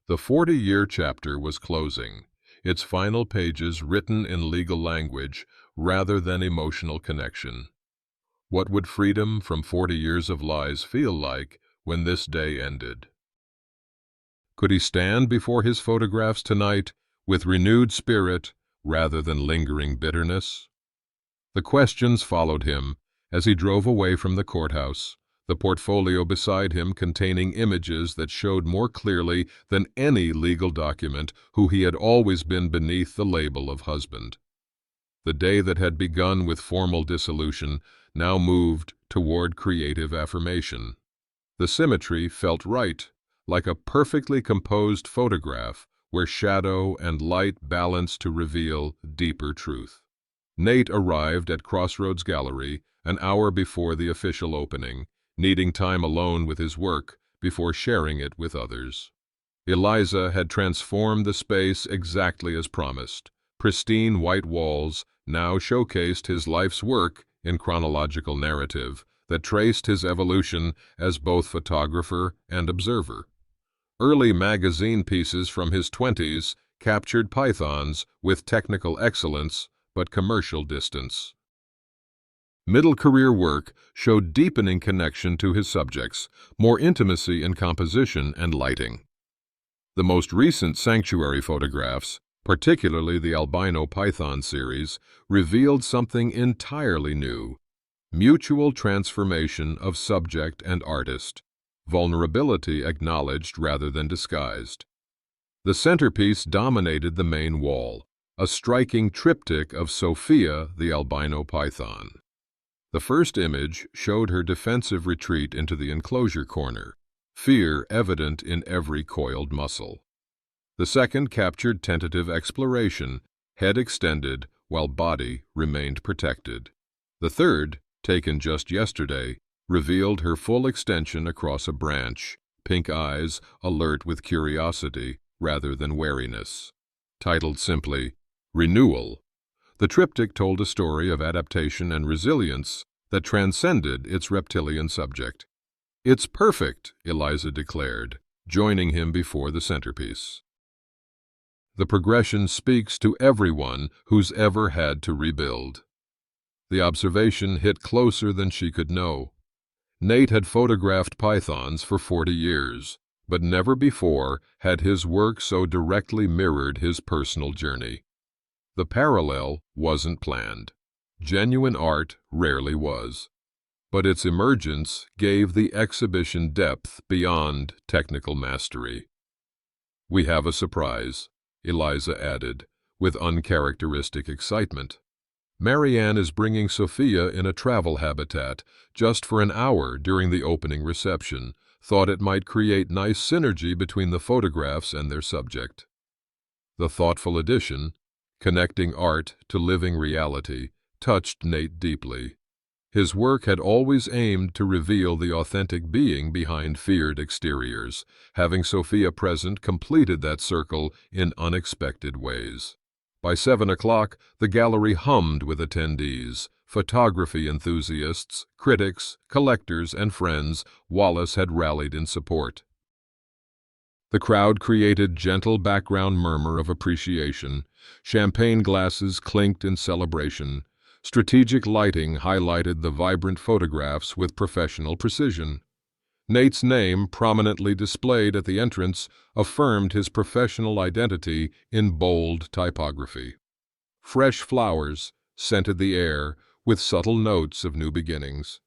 Speaker 1: The 40-year chapter was closing, its final pages written in legal language rather than emotional connection. What would freedom from 40 years of lies feel like when this day ended? Could he stand before his photographs tonight with renewed spirit rather than lingering bitterness? The questions followed him as he drove away from the courthouse, the portfolio beside him containing images that showed more clearly than any legal document who he had always been beneath the label of husband. The day that had begun with formal dissolution now moved toward creative affirmation. The symmetry felt right, like a perfectly composed photograph where shadow and light balanced to reveal deeper truth. Nate arrived at Crossroads Gallery an hour before the official opening, needing time alone with his work before sharing it with others. Eliza had transformed the space exactly as promised. Pristine white walls now showcased his life's work in chronological narrative that traced his evolution as both photographer and observer. Early magazine pieces from his 20s captured pythons with technical excellence but commercial distance. Middle career work showed deepening connection to his subjects, more intimacy in composition and lighting. The most recent sanctuary photographs, particularly the albino python series, revealed something entirely new: mutual transformation of subject and artist, vulnerability acknowledged rather than disguised. The centerpiece dominated the main wall, a striking triptych of Sophia the albino python. The first image showed her defensive retreat into the enclosure corner, fear evident in every coiled muscle. The second captured tentative exploration, head extended while body remained protected. The third, taken just yesterday, revealed her full extension across a branch, pink eyes alert with curiosity rather than wariness. Titled simply, Renewal, the triptych told a story of adaptation and resilience that transcended its reptilian subject. "It's perfect," Eliza declared, joining him before the centerpiece. The progression speaks to everyone who's ever had to rebuild. The observation hit closer than she could know. Nate had photographed pythons for 40 years, but never before had his work so directly mirrored his personal journey. The parallel wasn't planned. Genuine art rarely was. But its emergence gave the exhibition depth beyond technical mastery. "We have a surprise," Eliza added, with uncharacteristic excitement. "Marianne is bringing Sophia in a travel habitat just for an hour during the opening reception. Thought it might create nice synergy between the photographs and their subject." The thoughtful addition, connecting art to living reality, touched Nate deeply. His work had always aimed to reveal the authentic being behind feared exteriors. Having Sophia present completed that circle in unexpected ways. By 7 o'clock, the gallery hummed with attendees, photography enthusiasts, critics, collectors, and friends. Wallace had rallied in support. The crowd created gentle background murmur of appreciation. Champagne glasses clinked in celebration. Strategic lighting highlighted the vibrant photographs with professional precision. Nate's name, prominently displayed at the entrance, affirmed his professional identity in bold typography. Fresh flowers scented the air with subtle notes of new beginnings.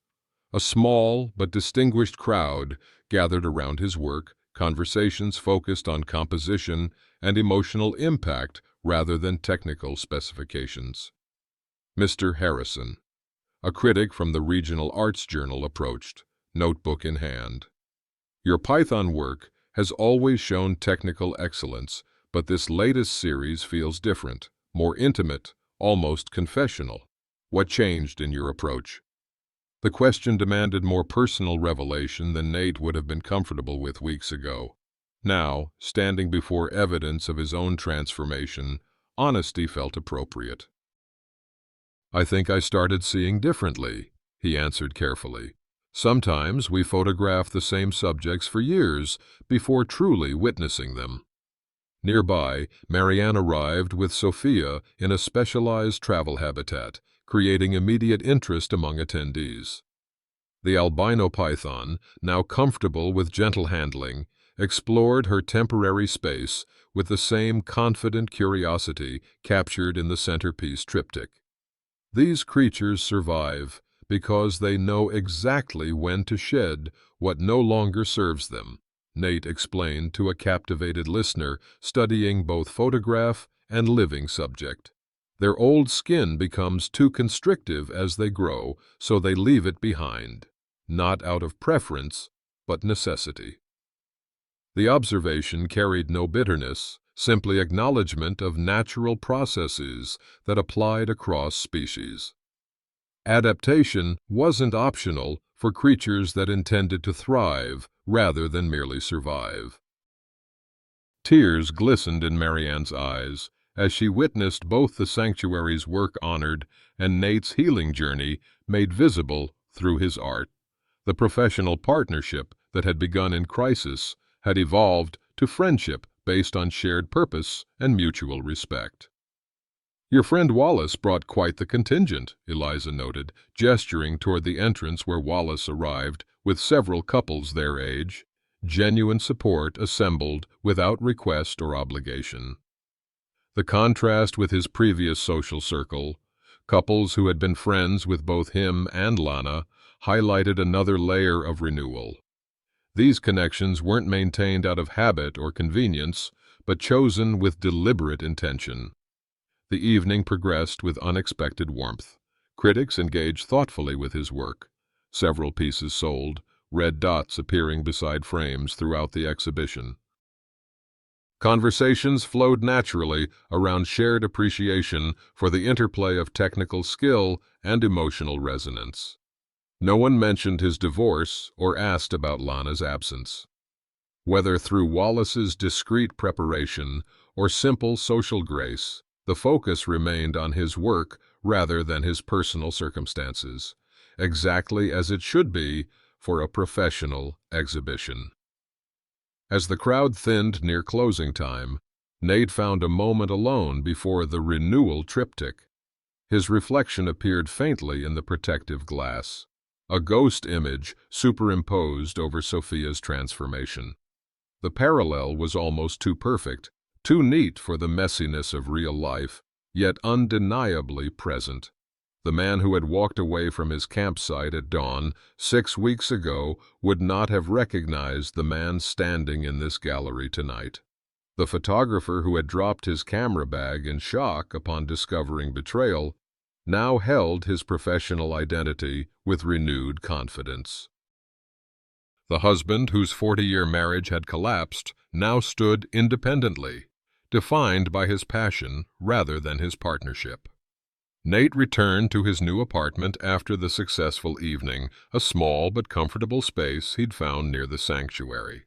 Speaker 1: A small but distinguished crowd gathered around his work, conversations focused on composition and emotional impact rather than technical specifications. Mr. Harrison, a critic from the Regional Arts Journal, approached, notebook in hand. "Your Python work has always shown technical excellence, but this latest series feels different, more intimate, almost confessional. What changed in your approach?" The question demanded more personal revelation than Nate would have been comfortable with weeks ago. Now, standing before evidence of his own transformation, honesty felt appropriate. "I think I started seeing differently," he answered carefully. "Sometimes we photograph the same subjects for years before truly witnessing them." Nearby, Marianne arrived with Sophia in a specialized travel habitat, creating immediate interest among attendees. The albino python, now comfortable with gentle handling, explored her temporary space with the same confident curiosity captured in the centerpiece triptych. These creatures survive because they know exactly when to shed what no longer serves them, Nate explained to a captivated listener studying both photograph and living subject. Their old skin becomes too constrictive as they grow, so they leave it behind, not out of preference, but necessity. The observation carried no bitterness, simply acknowledgement of natural processes that applied across species. Adaptation wasn't optional for creatures that intended to thrive rather than merely survive. Tears glistened in Marianne's eyes as she witnessed both the sanctuary's work honored and Nate's healing journey made visible through his art. The professional partnership that had begun in crisis had evolved to friendship based on shared purpose and mutual respect. "Your friend Wallace brought quite the contingent," Eliza noted, gesturing toward the entrance where Wallace arrived with several couples their age. Genuine support assembled without request or obligation. The contrast with his previous social circle, couples who had been friends with both him and Lana, highlighted another layer of renewal. These connections weren't maintained out of habit or convenience, but chosen with deliberate intention. The evening progressed with unexpected warmth. Critics engaged thoughtfully with his work. Several pieces sold, red dots appearing beside frames throughout the exhibition. Conversations flowed naturally around shared appreciation for the interplay of technical skill and emotional resonance. No one mentioned his divorce or asked about Lana's absence. Whether through Wallace's discreet preparation or simple social grace, the focus remained on his work rather than his personal circumstances, exactly as it should be for a professional exhibition. As the crowd thinned near closing time, Nate found a moment alone before the Renewal triptych. His reflection appeared faintly in the protective glass, a ghost image superimposed over Sophia's transformation. The parallel was almost too perfect, too neat for the messiness of real life, yet undeniably present. The man who had walked away from his campsite at dawn 6 weeks ago would not have recognized the man standing in this gallery tonight. The photographer who had dropped his camera bag in shock upon discovering betrayal now held his professional identity with renewed confidence. The husband whose 40-year marriage had collapsed now stood independently, defined by his passion rather than his partnership. Nate returned to his new apartment after the successful evening, a small but comfortable space he'd found near the sanctuary.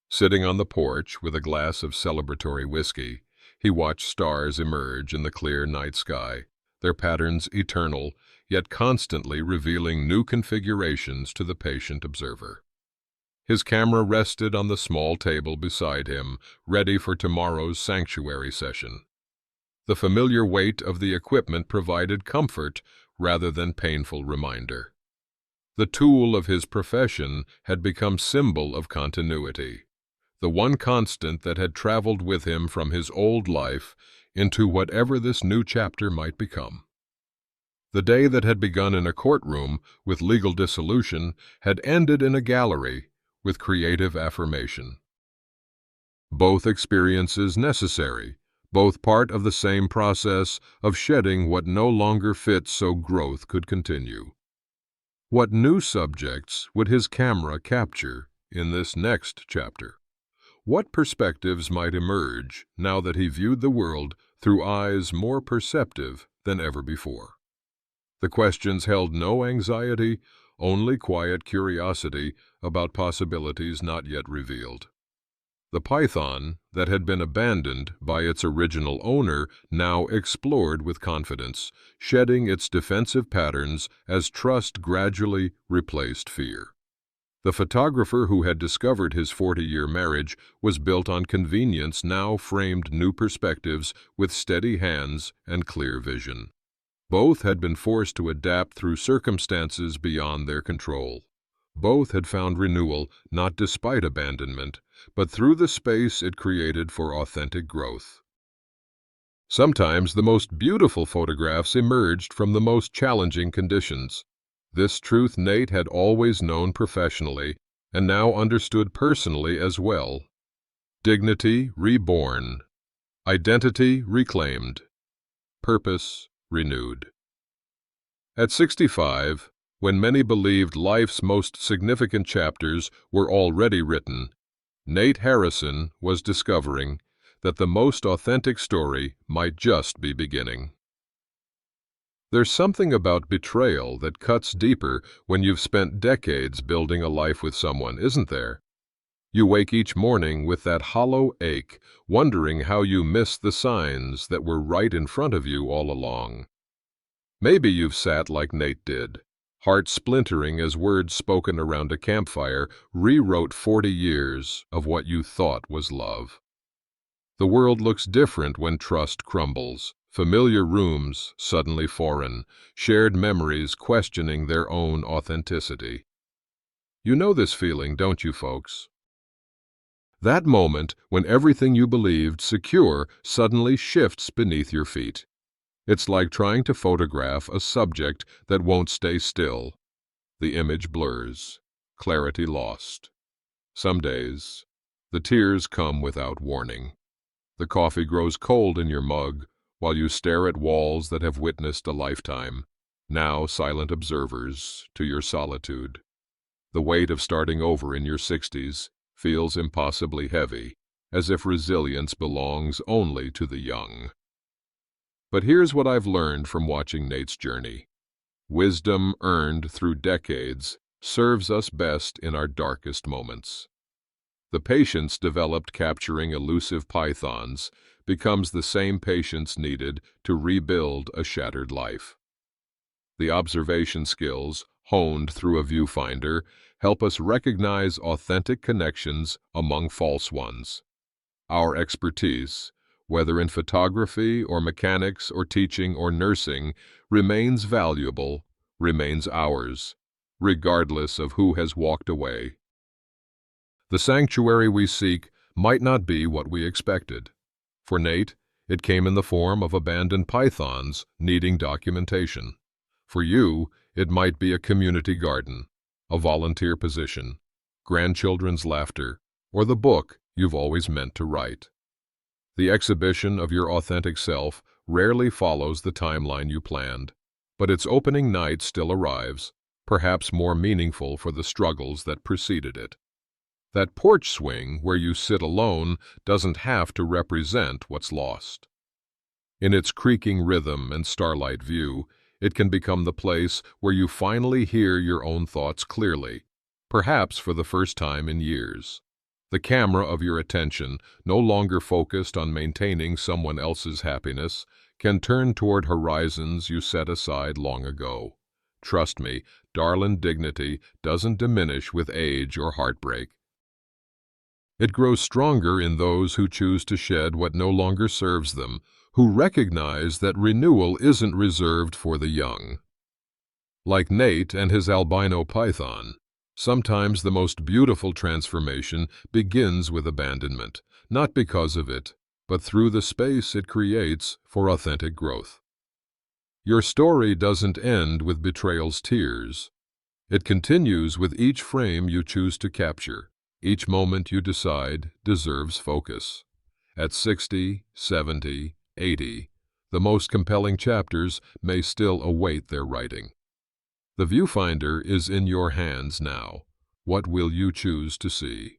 Speaker 1: Sitting on the porch with a glass of celebratory whiskey, he watched stars emerge in the clear night sky, their patterns eternal, yet constantly revealing new configurations to the patient observer. His camera rested on the small table beside him, ready for tomorrow's sanctuary session. The familiar weight of the equipment provided comfort rather than painful reminder. The tool of his profession had become symbol of continuity, the one constant that had traveled with him from his old life into whatever this new chapter might become. The day that had begun in a courtroom with legal dissolution had ended in a gallery with creative affirmation. Both experiences necessary, both part of the same process of shedding what no longer fits so growth could continue. What new subjects would his camera capture in this next chapter? What perspectives might emerge now that he viewed the world through eyes more perceptive than ever before? The questions held no anxiety, only quiet curiosity about possibilities not yet revealed. The python that had been abandoned by its original owner now explored with confidence, shedding its defensive patterns as trust gradually replaced fear. The photographer who had discovered his 40-year marriage was built on convenience now framed new perspectives with steady hands and clear vision. Both had been forced to adapt through circumstances beyond their control. Both had found renewal not despite abandonment, but through the space it created for authentic growth. Sometimes the most beautiful photographs emerged from the most challenging conditions. This truth Nate had always known professionally and now understood personally as well. Dignity reborn, identity reclaimed, purpose renewed. At 65, when many believed life's most significant chapters were already written, Nate Harrison was discovering that the most authentic story might just be beginning. There's something about betrayal that cuts deeper when you've spent decades building a life with someone, isn't there? You wake each morning with that hollow ache, wondering how you missed the signs that were right in front of you all along. Maybe you've sat like Nate did, heart splintering as words spoken around a campfire rewrote 40 years of what you thought was love. The world looks different when trust crumbles, familiar rooms suddenly foreign, shared memories questioning their own authenticity. You know this feeling, don't you, folks? That moment when everything you believed secure suddenly shifts beneath your feet. It's like trying to photograph a subject that won't stay still. The image blurs, clarity lost. Some days, the tears come without warning. The coffee grows cold in your mug, while you stare at walls that have witnessed a lifetime, now silent observers to your solitude. The weight of starting over in your 60s feels impossibly heavy, as if resilience belongs only to the young. But here's what I've learned from watching Nate's journey. Wisdom earned through decades serves us best in our darkest moments. The patience developed capturing elusive pythons becomes the same patience needed to rebuild a shattered life. The observation skills, honed through a viewfinder, help us recognize authentic connections among false ones. Our expertise, whether in photography or mechanics or teaching or nursing, remains valuable, remains ours, regardless of who has walked away. The sanctuary we seek might not be what we expected. For Nate, it came in the form of abandoned pythons needing documentation. For you, it might be a community garden, a volunteer position, grandchildren's laughter, or the book you've always meant to write. The exhibition of your authentic self rarely follows the timeline you planned, but its opening night still arrives, perhaps more meaningful for the struggles that preceded it. That porch swing where you sit alone doesn't have to represent what's lost. In its creaking rhythm and starlight view, it can become the place where you finally hear your own thoughts clearly, perhaps for the first time in years. The camera of your attention, no longer focused on maintaining someone else's happiness, can turn toward horizons you set aside long ago. Trust me, darling dignity doesn't diminish with age or heartbreak. It grows stronger in those who choose to shed what no longer serves them, who recognize that renewal isn't reserved for the young. Like Nate and his albino python, sometimes the most beautiful transformation begins with abandonment, not because of it, but through the space it creates for authentic growth. Your story doesn't end with betrayal's tears. It continues with each frame you choose to capture. Each moment you decide deserves focus. At 60, 70, 80, the most compelling chapters may still await their writing. The viewfinder is in your hands now. What will you choose to see?